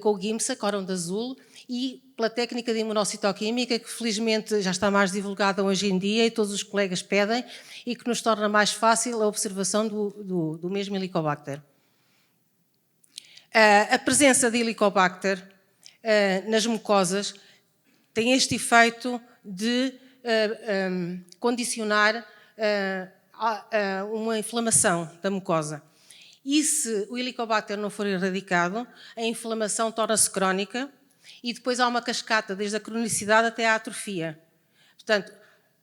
com o GIMSA, coram de azul, e pela técnica de imunocitoquímica, que felizmente já está mais divulgada hoje em dia e todos os colegas pedem, e que nos torna mais fácil a observação do mesmo Helicobacter. A presença de Helicobacter nas mucosas tem este efeito de condicionar uma inflamação da mucosa. E se o Helicobacter não for erradicado, a inflamação torna-se crónica e depois há uma cascata desde a cronicidade até à atrofia. Portanto,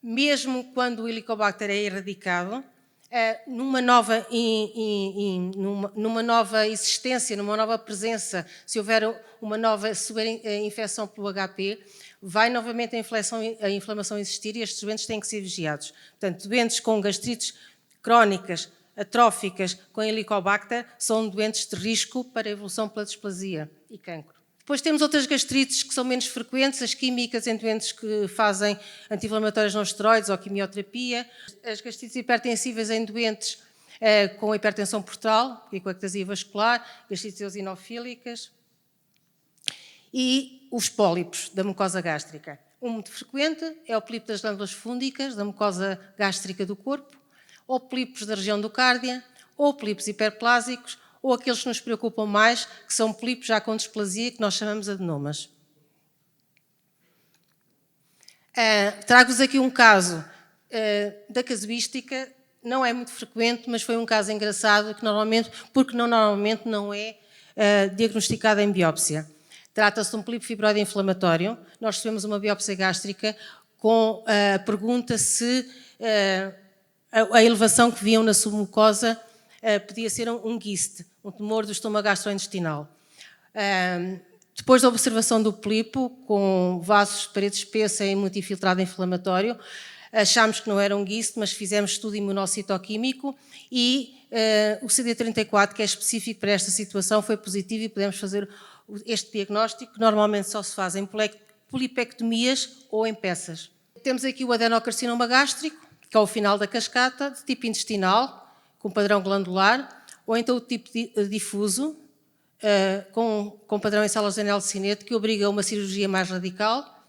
mesmo quando o Helicobacter é erradicado, numa nova existência, numa nova presença, se houver uma nova infecção pelo HP, vai novamente a inflamação existir e estes doentes têm que ser vigiados. Portanto, doentes com gastrites crónicas, atróficas, com Helicobacter, são doentes de risco para a evolução pela displasia e cancro. Depois temos outras gastrites que são menos frequentes, as químicas em doentes que fazem anti-inflamatórios não esteroides ou quimioterapia, as gastrites hipertensivas em doentes com hipertensão portal, hipoectasia vascular, gastrites eosinofílicas e os pólipos da mucosa gástrica. Um muito frequente é o pólipo das glândulas fúngicas da mucosa gástrica do corpo, ou pólipos da região do cárdia, ou pólipos hiperplásicos, ou aqueles que nos preocupam mais, que são pólipos já com displasia, que nós chamamos adenomas. Trago-vos aqui um caso da casuística, não é muito frequente, mas foi um caso engraçado, porque normalmente não é diagnosticado em biópsia. Trata-se de um pólipo fibroide inflamatório. Nós recebemos uma biópsia gástrica com a pergunta se a elevação que viam na submucosa podia ser um GIST, um tumor do estômago gastrointestinal. Depois da observação do pólipo, com vasos de parede espessa e muito infiltrado inflamatório, achámos que não era um GIST, mas fizemos estudo imunocitoquímico e o CD34, que é específico para esta situação, foi positivo e podemos fazer este diagnóstico, que normalmente só se faz em polipectomias ou em peças. Temos aqui o adenocarcinoma gástrico, que é o final da cascata, de tipo intestinal, com padrão glandular, ou então o tipo difuso, com padrão em células de anel de Sinetti, que obriga a uma cirurgia mais radical.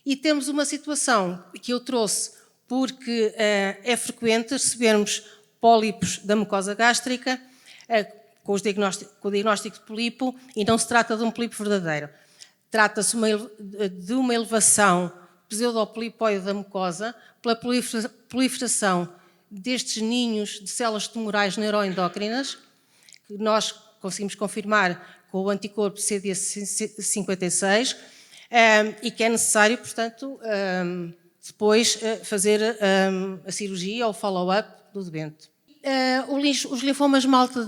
E temos uma situação que eu trouxe porque é frequente recebermos pólipos da mucosa gástrica com o diagnóstico de pólipo e não se trata de um pólipo verdadeiro. Trata-se de uma elevação pseudopolipoide da mucosa pela proliferação destes ninhos de células tumorais neuroendócrinas, que nós conseguimos confirmar com o anticorpo CD56 e que é necessário, portanto, depois fazer a cirurgia ou o follow-up do doente. Os linfomas malta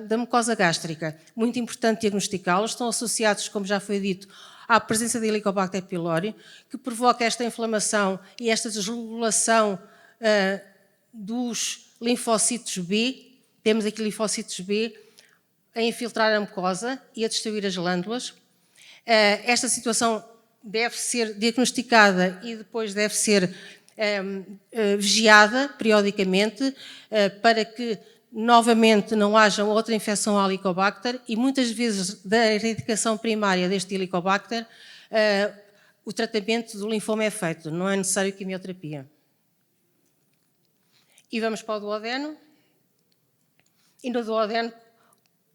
da mucosa gástrica, muito importante diagnosticá-los, estão associados, como já foi dito, à presença de Helicobacter pylori, que provoca esta inflamação e esta desregulação dos linfócitos B. Temos aqui linfócitos B a infiltrar a mucosa e a destruir as glândulas. Esta situação deve ser diagnosticada e depois deve ser vigiada periodicamente para que novamente não haja outra infecção ao Helicobacter e muitas vezes da erradicação primária deste Helicobacter o tratamento do linfoma é feito, não é necessário quimioterapia. E vamos para o duodeno. E no duodeno,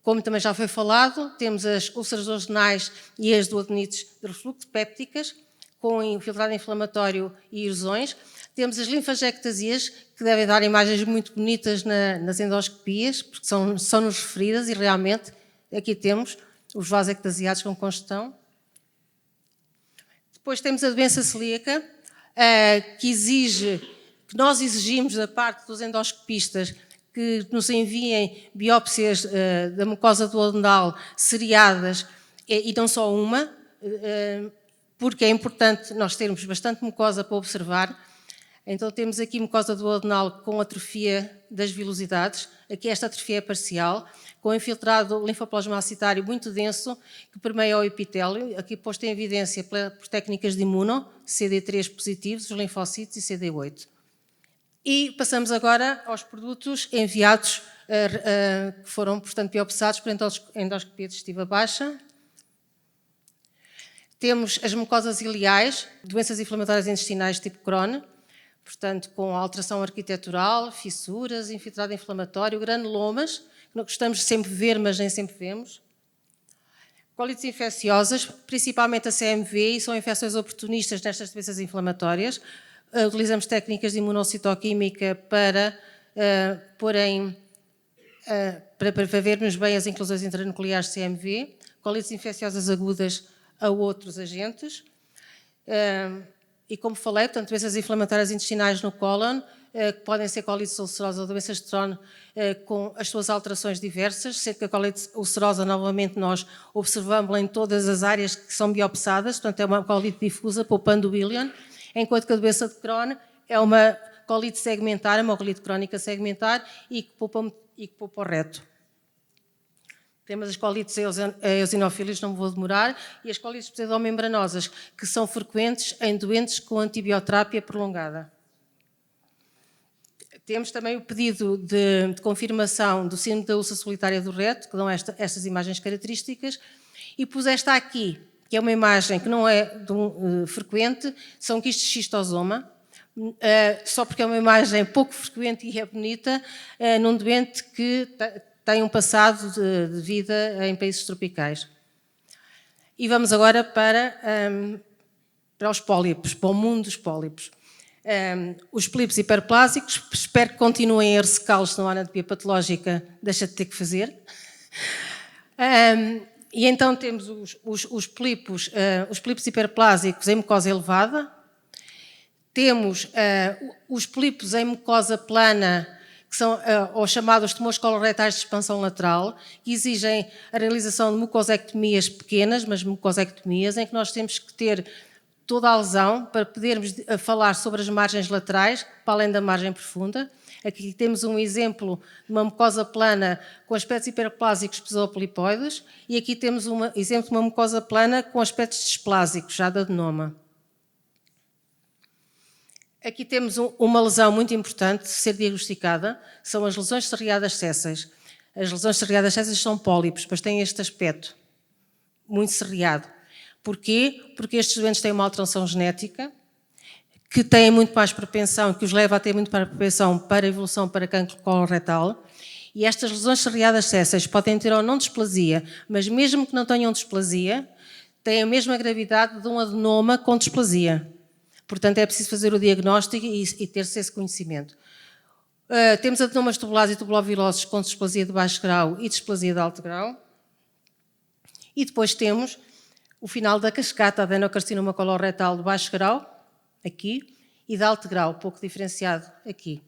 como também já foi falado, temos as úlceras duodenais e as duodenites de refluxo pépticas, com infiltrado inflamatório e erosões. Temos as linfangectasias, que devem dar imagens muito bonitas nas endoscopias, porque são-nos referidas e realmente aqui temos os vasos ectasiados com congestão. Depois temos a doença celíaca, que nós exigimos da parte dos endoscopistas que nos enviem biópsias da mucosa duodenal seriadas e não só uma, porque é importante nós termos bastante mucosa para observar. Então temos aqui mucosa duodenal com atrofia das vilosidades, aqui esta atrofia é parcial, com infiltrado linfoplasmacitário muito denso que permeia o epitélio, aqui posto em evidência por técnicas de imuno, CD3 positivos, os linfócitos e CD8. E passamos agora aos produtos enviados, que foram, portanto, biopsados por endoscopia digestiva baixa. Temos as mucosas ileais, doenças inflamatórias intestinais tipo Crohn, portanto, com alteração arquitetural, fissuras, infiltrado inflamatório, granulomas, que gostamos de sempre ver, mas nem sempre vemos. Colites infecciosas, principalmente a CMV, e são infecções oportunistas nestas doenças inflamatórias. Utilizamos técnicas de imunocitoquímica para vermos bem as inclusões intranucleares de CMV, colites infecciosas agudas a outros agentes. E como falei, portanto, doenças inflamatórias intestinais no cólon, que podem ser colites ulcerosas ou doenças de Crohn com as suas alterações diversas, sendo que a colite ulcerosa, novamente, nós observamos em todas as áreas que são biopsadas, portanto é uma colite difusa, poupando o íleon, enquanto que a doença de Crohn é uma colite segmentar, uma colite crónica segmentar e que poupa o reto. Temos as colites eosinofílicas, não me vou demorar, e as colites pseudomembranosas, que são frequentes em doentes com antibioterapia prolongada. Temos também o pedido de confirmação do síndrome da úlcera solitária do reto, que dão estas imagens características, e pus esta aqui, que é uma imagem que não é frequente, são quistes de xistosoma, só porque é uma imagem pouco frequente e é bonita, num doente que tem um passado de vida em países tropicais. E vamos agora para os pólipos, para o mundo dos pólipos. Os pólipos hiperplásicos, espero que continuem a ressecá-los, se não há anatomia patológica, deixa de ter que fazer. E então temos os pólipos hiperplásicos em mucosa elevada, temos os pólipos em mucosa plana, que são os chamados tumores coloretais de expansão lateral, que exigem a realização de mucosectomias pequenas, mas mucosectomias, em que nós temos que ter toda a lesão para podermos falar sobre as margens laterais, para além da margem profunda. Aqui temos um exemplo de uma mucosa plana com aspectos hiperplásicos pseudopolipoides e aqui temos um exemplo de uma mucosa plana com aspectos displásicos, já de adenoma. Aqui temos uma lesão muito importante de ser diagnosticada, são as lesões serreadas sésseis. As lesões serreadas sésseis são pólipos, mas têm este aspecto muito serreado. Porquê? Porque estes doentes têm uma alteração genética, que têm muito mais propensão, que os leva a ter muito mais propensão para a evolução para cancro coloretal. E estas lesões serreadas sésseis podem ter ou não displasia, mas mesmo que não tenham displasia, têm a mesma gravidade de um adenoma com displasia. Portanto, é preciso fazer o diagnóstico e ter-se esse conhecimento. Temos adenomas tubulares e tubulovilosos com displasia de baixo grau e displasia de alto grau. E depois temos o final da cascata, adenocarcinoma coloretal de baixo grau, aqui, e de alto grau, pouco diferenciado, aqui.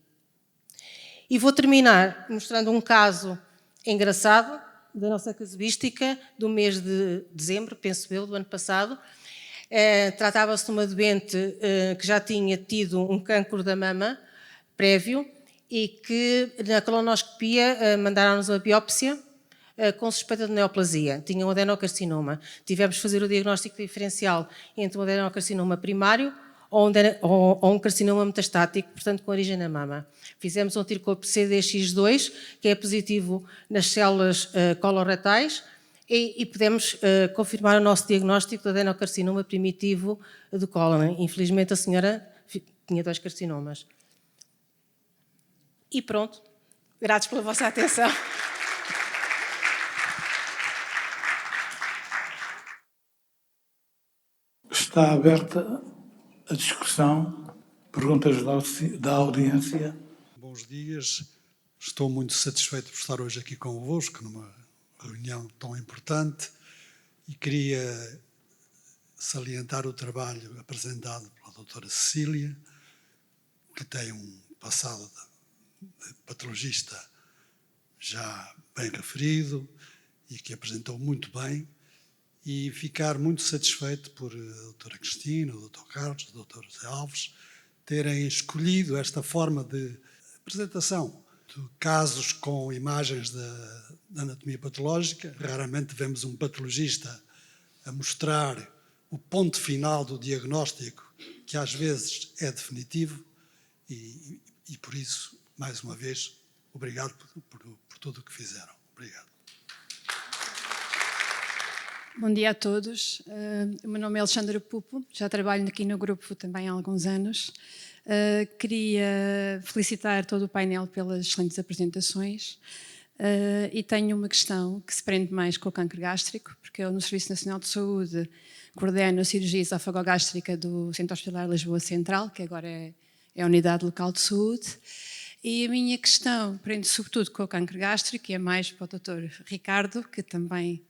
E vou terminar mostrando um caso engraçado da nossa casuística do mês de dezembro, penso eu, do ano passado. Tratava-se de uma doente que já tinha tido um cancro da mama prévio e que na colonoscopia mandaram-nos uma biópsia com suspeita de neoplasia. Tinha um adenocarcinoma. Tivemos de fazer o diagnóstico diferencial entre um adenocarcinoma primário ou um carcinoma metastático, portanto com origem na mama. Fizemos um anticorpo CDX2, que é positivo nas células coloretais, e podemos confirmar o nosso diagnóstico de adenocarcinoma primitivo do cólon. Infelizmente a senhora tinha 2 carcinomas. E pronto. Gratos pela vossa atenção. Está aberta a discussão, perguntas da audiência. Bons dias, estou muito satisfeito por estar hoje aqui convosco, numa reunião tão importante, e queria salientar o trabalho apresentado pela doutora Cecília, que tem um passado de patologista já bem referido e que apresentou muito bem, e ficar muito satisfeito por a doutora Cristina, o doutor Carlos, o doutor José Alves terem escolhido esta forma de apresentação de casos com imagens da anatomia patológica. Raramente vemos um patologista a mostrar o ponto final do diagnóstico, que às vezes é definitivo, e por isso, mais uma vez, obrigado por tudo o que fizeram. Obrigado. Bom dia a todos. O meu nome é Alexandra Pupo, já trabalho aqui no grupo também há alguns anos. Queria felicitar todo o painel pelas excelentes apresentações e tenho uma questão que se prende mais com o cancro gástrico, porque eu no Serviço Nacional de Saúde coordeno a cirurgia esofagogástrica do Centro Hospitalar Lisboa Central, que agora é a unidade local de saúde, e a minha questão prende sobretudo com o cancro gástrico, e é mais para o Dr. Ricardo, que também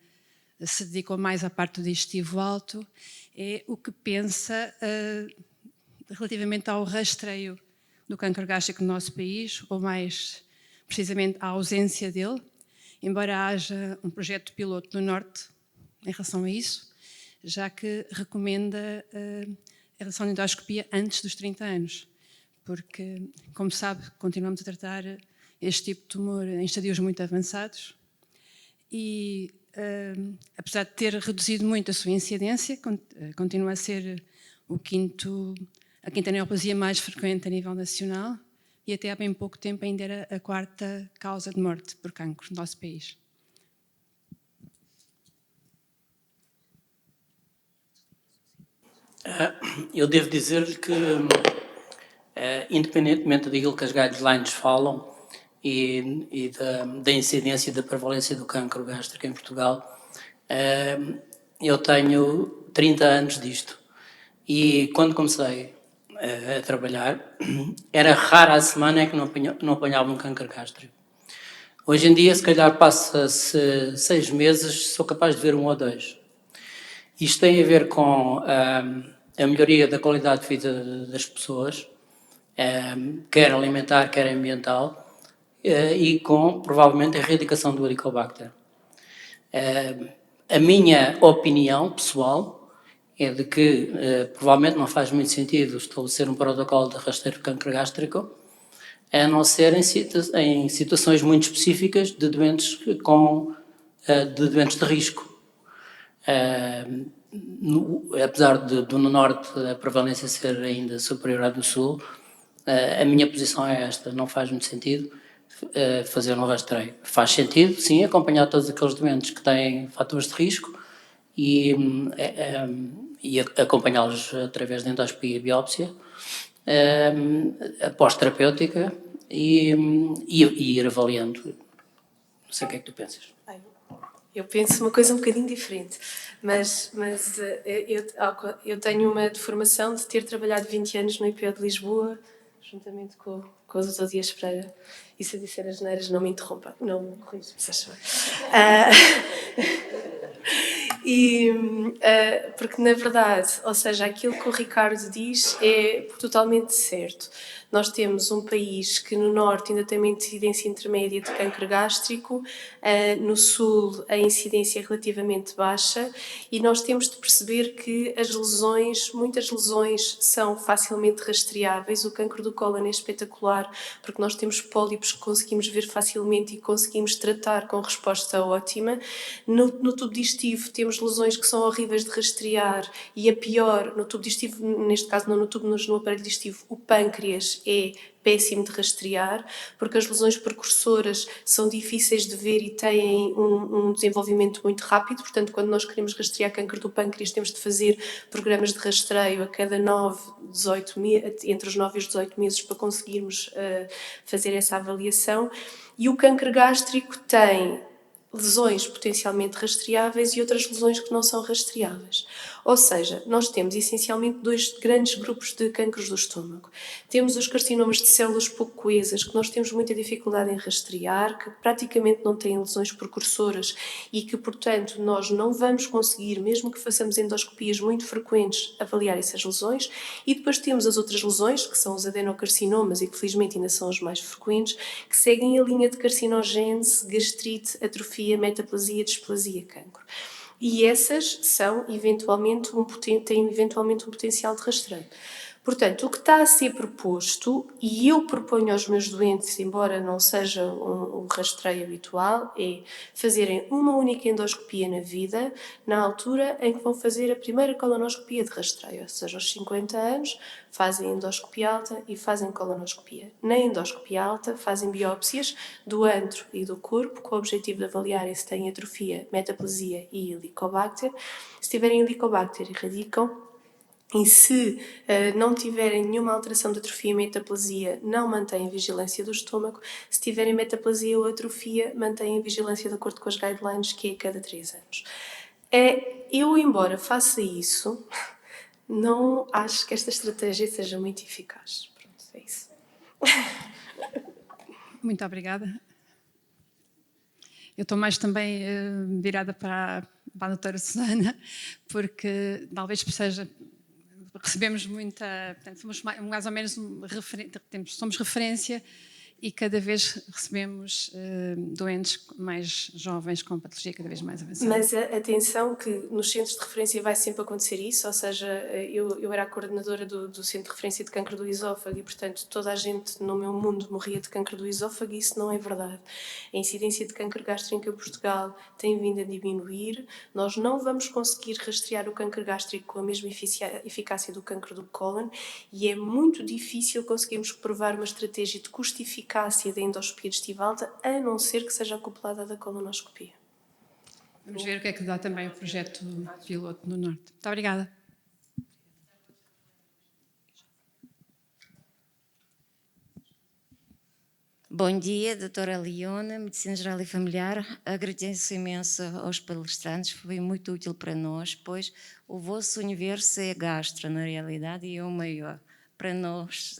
se dedicou mais à parte do digestivo alto, é o que pensa relativamente ao rastreio do cancro gástrico no nosso país, ou mais precisamente a ausência dele, embora haja um projeto piloto no Norte em relação a isso, já que recomenda a relação de endoscopia antes dos 30 anos, porque, como sabe, continuamos a tratar este tipo de tumor em estadios muito avançados e, apesar de ter reduzido muito a sua incidência, continua a ser a quinta neoplasia mais frequente a nível nacional e até há bem pouco tempo ainda era a quarta causa de morte por cancro no nosso país. Eu devo dizer-lhe que, independentemente daquilo que as guidelines falam e da incidência e da prevalência do cancro gástrico em Portugal, eu tenho 30 anos disto. E quando comecei a trabalhar, era rara a semana que não apanhava um cancro gástrico. Hoje em dia, se calhar passa-se 6 meses, sou capaz de ver 1 ou 2. Isto tem a ver com a melhoria da qualidade de vida das pessoas, quer alimentar, quer ambiental, e com, provavelmente, a erradicação do Helicobacter. A minha opinião pessoal é de que provavelmente não faz muito sentido estabelecer um protocolo de rastreio de cancro gástrico, a não ser em situações muito específicas de doentes de risco. Apesar do no Norte a prevalência ser ainda superior à do Sul, a minha posição é esta: não faz muito sentido fazer um rastreio. Faz sentido, sim, acompanhar todos aqueles doentes que têm fatores de risco e acompanhá-los através de endoscopia e biópsia, a pós-terapêutica e ir avaliando. Não sei o que é que tu pensas. Eu penso uma coisa um bocadinho diferente, mas eu tenho uma deformação de ter trabalhado 20 anos no IPO de Lisboa, juntamente com o Dr. Dias Pereira. E se eu disser as neiras, não me interrompa, não me corrija, se achar. Porque, na verdade, ou seja, aquilo que o Ricardo diz é totalmente certo. Nós temos um país que no Norte ainda tem uma incidência intermédia de cancro gástrico, no Sul a incidência é relativamente baixa e nós temos de perceber que muitas lesões são facilmente rastreáveis. O cancro do cólon é espetacular porque nós temos pólipos que conseguimos ver facilmente e conseguimos tratar com resposta ótima. No tubo digestivo temos lesões que são horríveis de rastrear e a pior, no tubo digestivo, neste caso não no tubo, no aparelho digestivo, o pâncreas é péssimo de rastrear, porque as lesões precursoras são difíceis de ver e têm um desenvolvimento muito rápido. Portanto, quando nós queremos rastrear câncer do pâncreas, temos de fazer programas de rastreio a cada 18 meses, entre os 9 e os 18 meses, para conseguirmos fazer essa avaliação. E o câncer gástrico tem lesões potencialmente rastreáveis e outras lesões que não são rastreáveis. Ou seja, nós temos essencialmente 2 grandes grupos de cânceres do estômago. Temos os carcinomas de células pouco coesas, que nós temos muita dificuldade em rastrear, que praticamente não têm lesões precursoras e que, portanto, nós não vamos conseguir, mesmo que façamos endoscopias muito frequentes, avaliar essas lesões. E depois temos as outras lesões, que são os adenocarcinomas e que felizmente ainda são os mais frequentes, que seguem a linha de carcinogênese, gastrite, atrofia, metaplasia, displasia, cancro. E essas são, têm eventualmente um potencial de rastreio. Portanto, o que está a ser proposto, e eu proponho aos meus doentes, embora não seja um rastreio habitual, é fazerem uma única endoscopia na vida, na altura em que vão fazer a primeira colonoscopia de rastreio, ou seja, aos 50 anos, fazem endoscopia alta e fazem colonoscopia. Na endoscopia alta, fazem biópsias do antro e do corpo, com o objetivo de avaliarem se têm atrofia, metaplasia e Helicobacter. Se tiverem Helicobacter, erradicam. E se não tiverem nenhuma alteração de atrofia e metaplasia, não mantêm vigilância do estômago. Se tiverem metaplasia ou atrofia, mantêm vigilância de acordo com as guidelines, que é a cada 3 anos. Eu, embora faça isso, não acho que esta estratégia seja muito eficaz. Pronto, é isso. Muito obrigada. Eu estou mais também virada para a doutora Susana, porque talvez seja recebemos muita, portanto, somos mais ou menos somos referência e cada vez recebemos doentes mais jovens com patologia cada vez mais avançada. Mas atenção que nos centros de referência vai sempre acontecer isso, ou seja, eu era a coordenadora do Centro de Referência de Cancro do Esófago e, portanto, toda a gente no meu mundo morria de cancro do esófago e isso não é verdade. A incidência de cancro gástrico em Portugal tem vindo a diminuir, nós não vamos conseguir rastrear o cancro gástrico com a mesma eficácia do cancro do cólon e é muito difícil conseguirmos provar uma estratégia de custo-eficácia da endoscopia digestiva alta, a não ser que seja acoplada da colonoscopia. Vamos ver o que é que dá também o projeto piloto no Norte. Muito obrigada. Bom dia, doutora Leona, Medicina Geral e Familiar. Agradeço imenso aos palestrantes, foi muito útil para nós, pois o vosso universo é gastro, na realidade, e é o maior. Para nós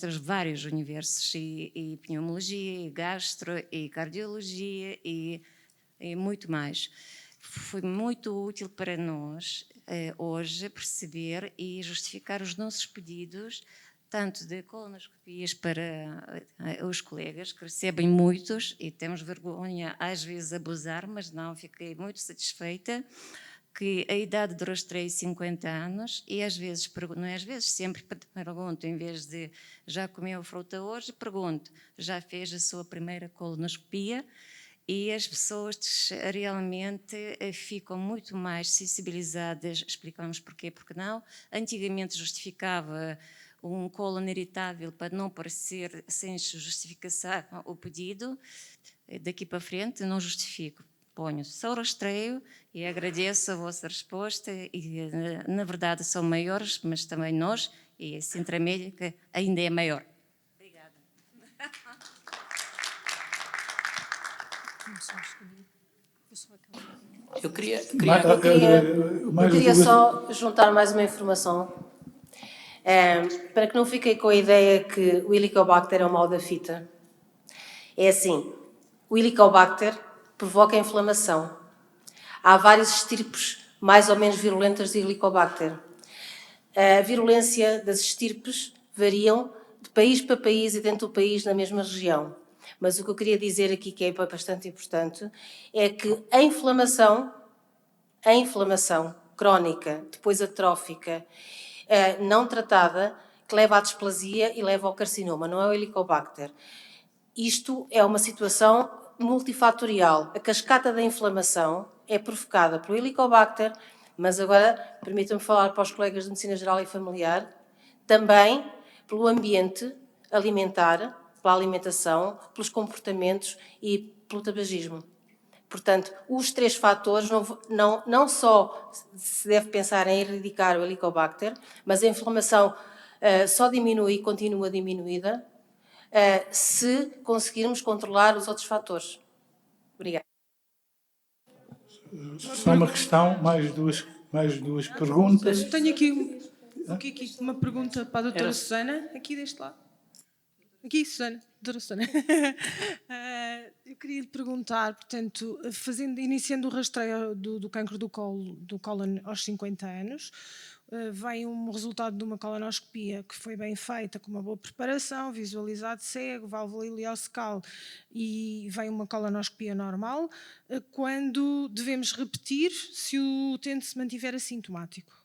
temos vários universos, e pneumologia, e gastro, e cardiologia, e muito mais. Foi muito útil para nós hoje perceber e justificar os nossos pedidos, tanto de colonoscopias para os colegas, que recebem muitos, e temos vergonha às vezes abusar, mas não, fiquei muito satisfeita, que a idade do rastreio é 50 anos, e às vezes, não é às vezes, sempre pergunto, em vez de já comeu fruta hoje, pergunto, já fez a sua primeira colonoscopia? E as pessoas realmente ficam muito mais sensibilizadas, explicamos porquê, porque não. Antigamente justificava um cólon irritável para não parecer sem justificação o pedido, daqui para frente não justifico. Ponho só o rastreio e agradeço a vossa resposta e na verdade são maiores, mas também nós, e a Sintra Médica ainda é maior. Obrigada. Eu queria só juntar mais uma informação, para que não fiquem com a ideia que o Helicobacter é o mal da fita. É assim, o Helicobacter provoca inflamação. Há várias estirpes mais ou menos virulentas de Helicobacter. A virulência das estirpes variam de país para país e dentro do país na mesma região. Mas o que eu queria dizer aqui, que é bastante importante, é que a inflamação crónica, depois atrófica, não tratada, que leva à displasia e leva ao carcinoma, não é o Helicobacter. Isto é uma situação multifatorial. A cascata da inflamação é provocada pelo Helicobacter, mas agora, permitam-me falar para os colegas de Medicina Geral e Familiar, também pelo ambiente alimentar, pela alimentação, pelos comportamentos e pelo tabagismo. Portanto, os três fatores, não só se deve pensar em erradicar o Helicobacter, mas a inflamação só diminui e continua diminuída se conseguirmos controlar os outros fatores. Obrigada. Só uma questão, mais duas perguntas. Tenho aqui uma pergunta para a doutora Susana, aqui deste lado. Aqui, Susana, doutora Susana. Eu queria lhe perguntar, portanto, iniciando o rastreio do cancro do cólon aos 50 anos, vem um resultado de uma colonoscopia que foi bem feita, com uma boa preparação, visualizado cego, válvula ileocecal, e vem uma colonoscopia normal. Quando devemos repetir se o utente se mantiver assintomático?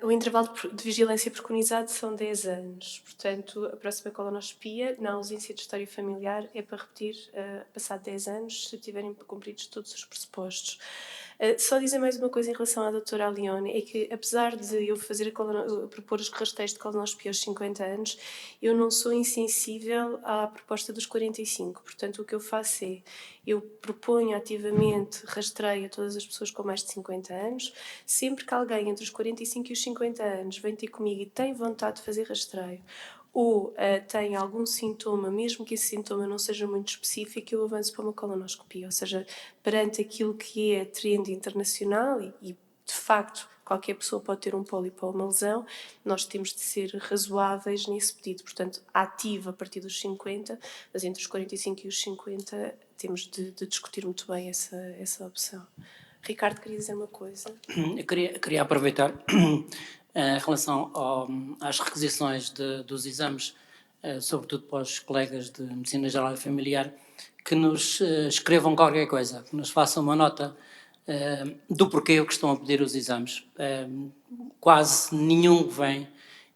O intervalo de vigilância preconizado são 10 anos. Portanto, a próxima colonoscopia, na ausência de história familiar, é para repetir passado 10 anos, se tiverem cumpridos todos os pressupostos. Só dizer mais uma coisa em relação à doutora Leone, é que apesar de eu propor os rastreios de colonoscopia aos 50 anos, eu não sou insensível à proposta dos 45. Portanto, o que eu faço é, eu proponho ativamente rastreio a todas as pessoas com mais de 50 anos. Sempre que alguém entre os 45 e os 50 anos vem ter comigo e tem vontade de fazer rastreio, ou tem algum sintoma, mesmo que esse sintoma não seja muito específico, eu avanço para uma colonoscopia. Ou seja, perante aquilo que é trend internacional e de facto qualquer pessoa pode ter um pólipo ou uma lesão, nós temos de ser razoáveis nesse pedido. Portanto, ativo a partir dos 50, mas entre os 45 e os 50 temos de discutir muito bem essa opção. Ricardo, queria dizer uma coisa. Eu queria aproveitar em relação às requisições dos exames, sobretudo para os colegas de Medicina Geral e Familiar, que nos escrevam qualquer coisa, que nos façam uma nota do porquê que estão a pedir os exames. Quase nenhum vem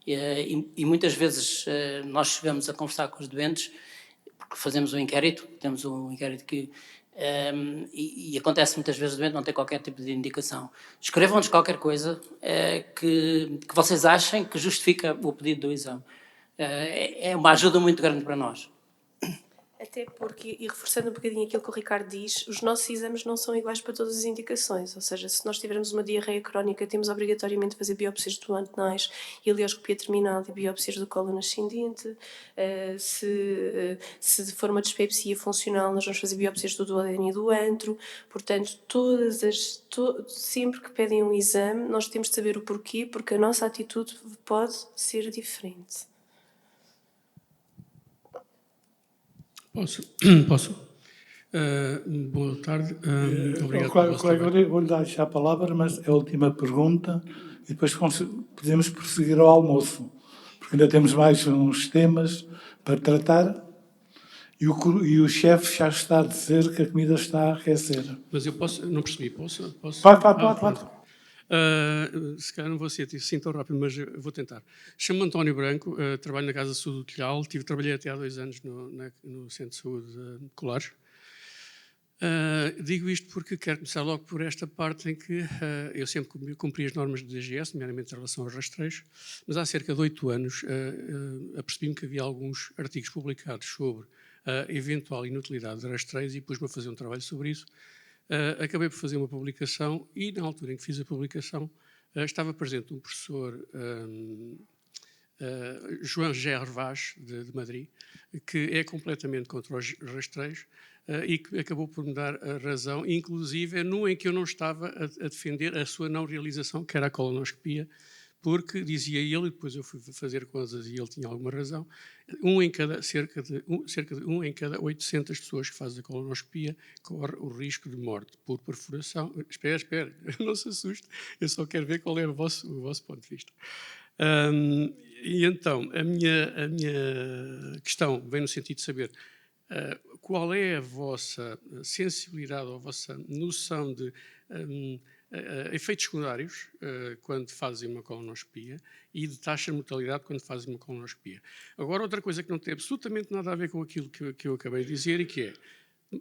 e muitas vezes nós chegamos a conversar com os doentes, porque fazemos um inquérito, temos um inquérito que e acontece muitas vezes o doente não ter qualquer tipo de indicação. Escrevam-nos qualquer coisa que vocês achem que justifica o pedido do exame. É uma ajuda muito grande para nós. Até porque, e reforçando um bocadinho aquilo que o Ricardo diz, os nossos exames não são iguais para todas as indicações. Ou seja, se nós tivermos uma diarreia crónica, temos obrigatoriamente de fazer biópsias do antenais, ileoscopia terminal e biópsias do colo ascendente. Se for uma dispepsia funcional, nós vamos fazer biópsias do duodeno e do antro. Portanto, sempre que pedem um exame, nós temos de saber o porquê, porque a nossa atitude pode ser diferente. Posso? Boa tarde. Obrigado pelo vosso Colega, trabalho. vou-lhe dar já a palavra, mas é a última pergunta e depois podemos prosseguir ao almoço, porque ainda temos mais uns temas para tratar e o chefe já está a dizer que a comida está a aquecer. Mas eu posso, não percebi, posso? Pode. Se calhar não vou ser assim tão rápido, mas vou tentar. Chamo-me António Branco, trabalho na Casa de Saúde do Telhal, trabalhei até há 2 anos no Centro de Saúde de Colares. Digo isto porque quero começar logo por esta parte em que eu sempre cumpri as normas do DGS, nomeadamente em relação aos rastreios, mas há cerca de 8 anos apercebi-me que havia alguns artigos publicados sobre a eventual inutilidade de rastreios e pus-me a fazer um trabalho sobre isso. Acabei por fazer uma publicação e, na altura em que fiz a publicação, estava presente um professor, João Gervais, de Madrid, que é completamente contra os rastreios e que acabou por me dar a razão, inclusive num em que eu não estava a defender a sua não realização, que era a colonoscopia, porque, dizia ele, e depois eu fui fazer coisas e ele tinha alguma razão, cerca de 1 em cada 800 pessoas que fazem a colonoscopia corre o risco de morte por perfuração. Espera, não se assuste, eu só quero ver qual é o vosso ponto de vista. E então, a minha questão vem no sentido de saber qual é a vossa sensibilidade ou a vossa noção de efeitos secundários quando fazem uma colonoscopia e de taxa de mortalidade quando fazem uma colonoscopia. Agora, outra coisa que não tem absolutamente nada a ver com aquilo que eu acabei de dizer e que é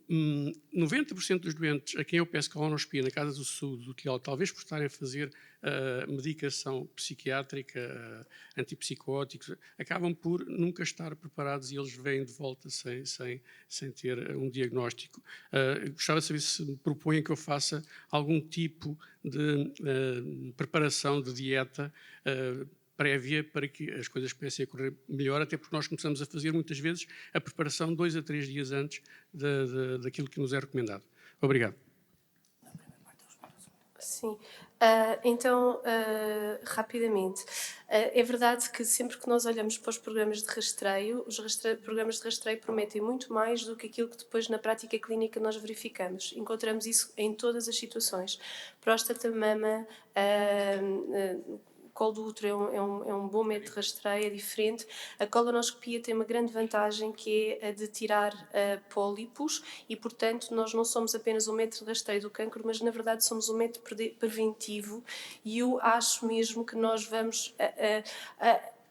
90% dos doentes a quem eu peço colonoscopia na Casa do Saúde do Telhal, talvez por estarem a fazer medicação psiquiátrica, antipsicóticos, acabam por nunca estar preparados e eles vêm de volta sem ter um diagnóstico. Gostava de saber se me propõem que eu faça algum tipo de preparação de dieta prévia para que as coisas comecem a correr melhor, até porque nós começamos a fazer muitas vezes a preparação 2 a 3 dias antes daquilo que nos é recomendado. Obrigado. Sim. Então, rapidamente, é verdade que sempre que nós olhamos para os programas de rastreio, programas de rastreio prometem muito mais do que aquilo que depois na prática clínica nós verificamos. Encontramos isso em todas as situações. Próstata, mama, colo do útero é um bom método de rastreio, é diferente. A colonoscopia tem uma grande vantagem que é a de tirar pólipos e, portanto, nós não somos apenas um método de rastreio do cancro, mas, na verdade, somos um método preventivo e eu acho mesmo que nós vamos...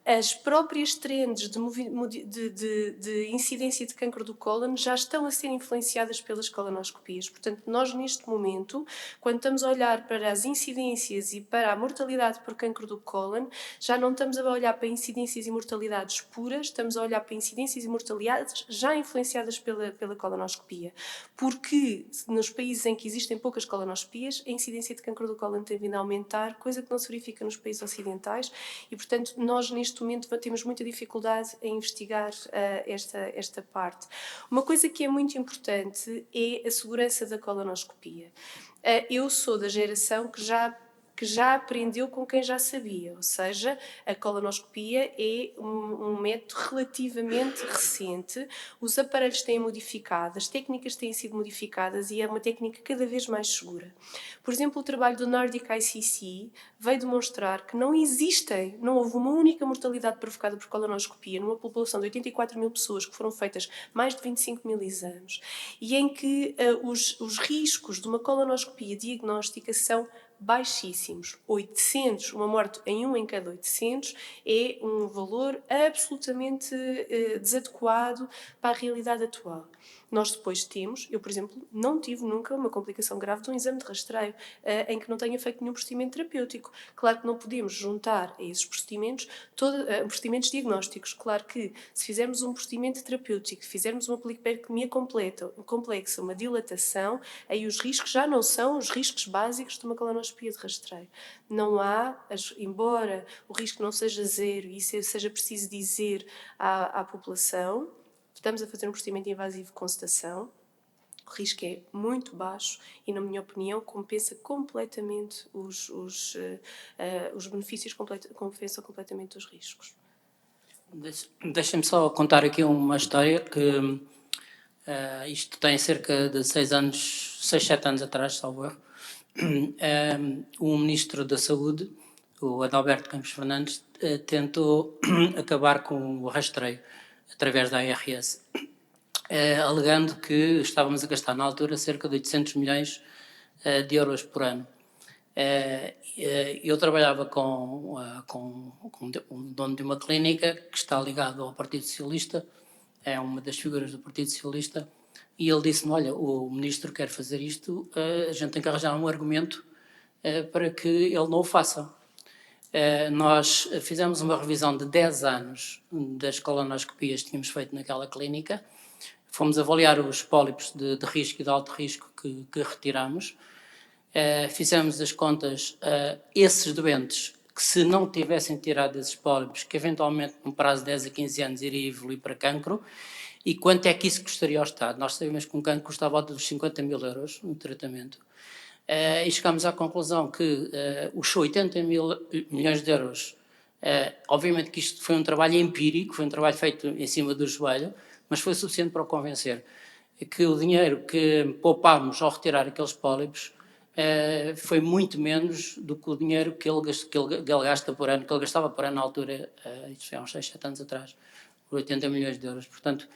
as próprias trends de incidência de cancro do cólon já estão a ser influenciadas pelas colonoscopias. Portanto, nós neste momento, quando estamos a olhar para as incidências e para a mortalidade por cancro do cólon, já não estamos a olhar para incidências e mortalidades puras, estamos a olhar para incidências e mortalidades já influenciadas pela colonoscopia. Porque nos países em que existem poucas colonoscopias, a incidência de cancro do cólon tem vindo a aumentar, coisa que não se verifica nos países ocidentais e, portanto, nós neste momento temos muita dificuldade em investigar esta parte. Uma coisa que é muito importante é a segurança da colonoscopia. Eu sou da geração que já que já aprendeu com quem já sabia, ou seja, a colonoscopia é um método relativamente recente, os aparelhos têm modificado, as técnicas têm sido modificadas e é uma técnica cada vez mais segura. Por exemplo, o trabalho do Nordic ICC veio demonstrar que não houve uma única mortalidade provocada por colonoscopia numa população de 84 mil pessoas que foram feitas mais de 25 mil exames e em que os riscos de uma colonoscopia diagnóstica são baixíssimos. 800, uma morte em 1 em cada 800, é um valor absolutamente desadequado para a realidade atual. Nós depois eu, por exemplo, não tive nunca uma complicação grave de um exame de rastreio em que não tenha feito nenhum procedimento terapêutico. Claro que não podemos juntar a esses procedimentos procedimentos diagnósticos. Claro que se fizermos um procedimento terapêutico, fizermos uma plicoperctomia complexa, uma dilatação, aí os riscos já não são os riscos básicos de uma colonoscopia de rastreio. Não há, embora o risco não seja zero e isso seja preciso dizer à população, estamos a fazer um procedimento invasivo com sedação, o risco é muito baixo e, na minha opinião, compensa completamente os benefícios, compensa completamente os riscos. Deixem-me só contar aqui uma história que isto tem cerca de 6, 7 anos atrás, salvo erro. O Ministro da Saúde, o Adalberto Campos Fernandes, tentou acabar com o rastreio através da ARS, alegando que estávamos a gastar na altura cerca de 800 milhões de euros por ano. Eu trabalhava com um dono de uma clínica que está ligado ao Partido Socialista, é uma das figuras do Partido Socialista, e ele disse-me, olha, o Ministro quer fazer isto, a gente tem que arranjar um argumento para que ele não o faça. Nós fizemos uma revisão de 10 anos das colonoscopias que tínhamos feito naquela clínica, fomos avaliar os pólipos de risco e de alto risco que retiramos, fizemos as contas, esses doentes que se não tivessem tirado esses pólipos, que eventualmente num prazo de 10 a 15 anos iria evoluir para cancro, e quanto é que isso custaria ao Estado? Nós sabemos que um cancro custa à volta dos 50 mil euros no tratamento. E chegámos à conclusão que os 80 milhões de euros, obviamente que isto foi um trabalho empírico, foi um trabalho feito em cima do joelho, mas foi suficiente para o convencer que o dinheiro que poupámos ao retirar aqueles pólipos foi muito menos do que o dinheiro que ele gasta por ano, que ele gastava por ano na altura, isto foi há uns 6, 7 anos atrás, por 80 milhões de euros. Portanto,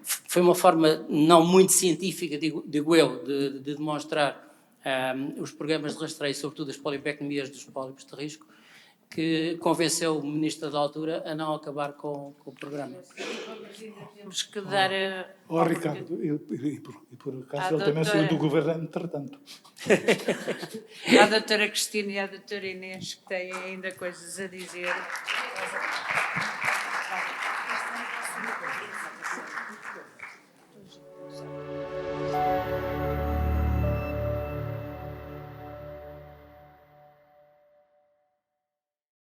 foi uma forma não muito científica, digo eu, de demonstrar os programas de rastreio, sobretudo as polipectomias dos pólipos de risco, que convenceu o Ministro da altura a não acabar com o programa. Temos que dar... Ricardo, e por acaso ele também saiu do governo, entretanto. A doutora Cristina e a doutora Inês, que têm ainda coisas a dizer.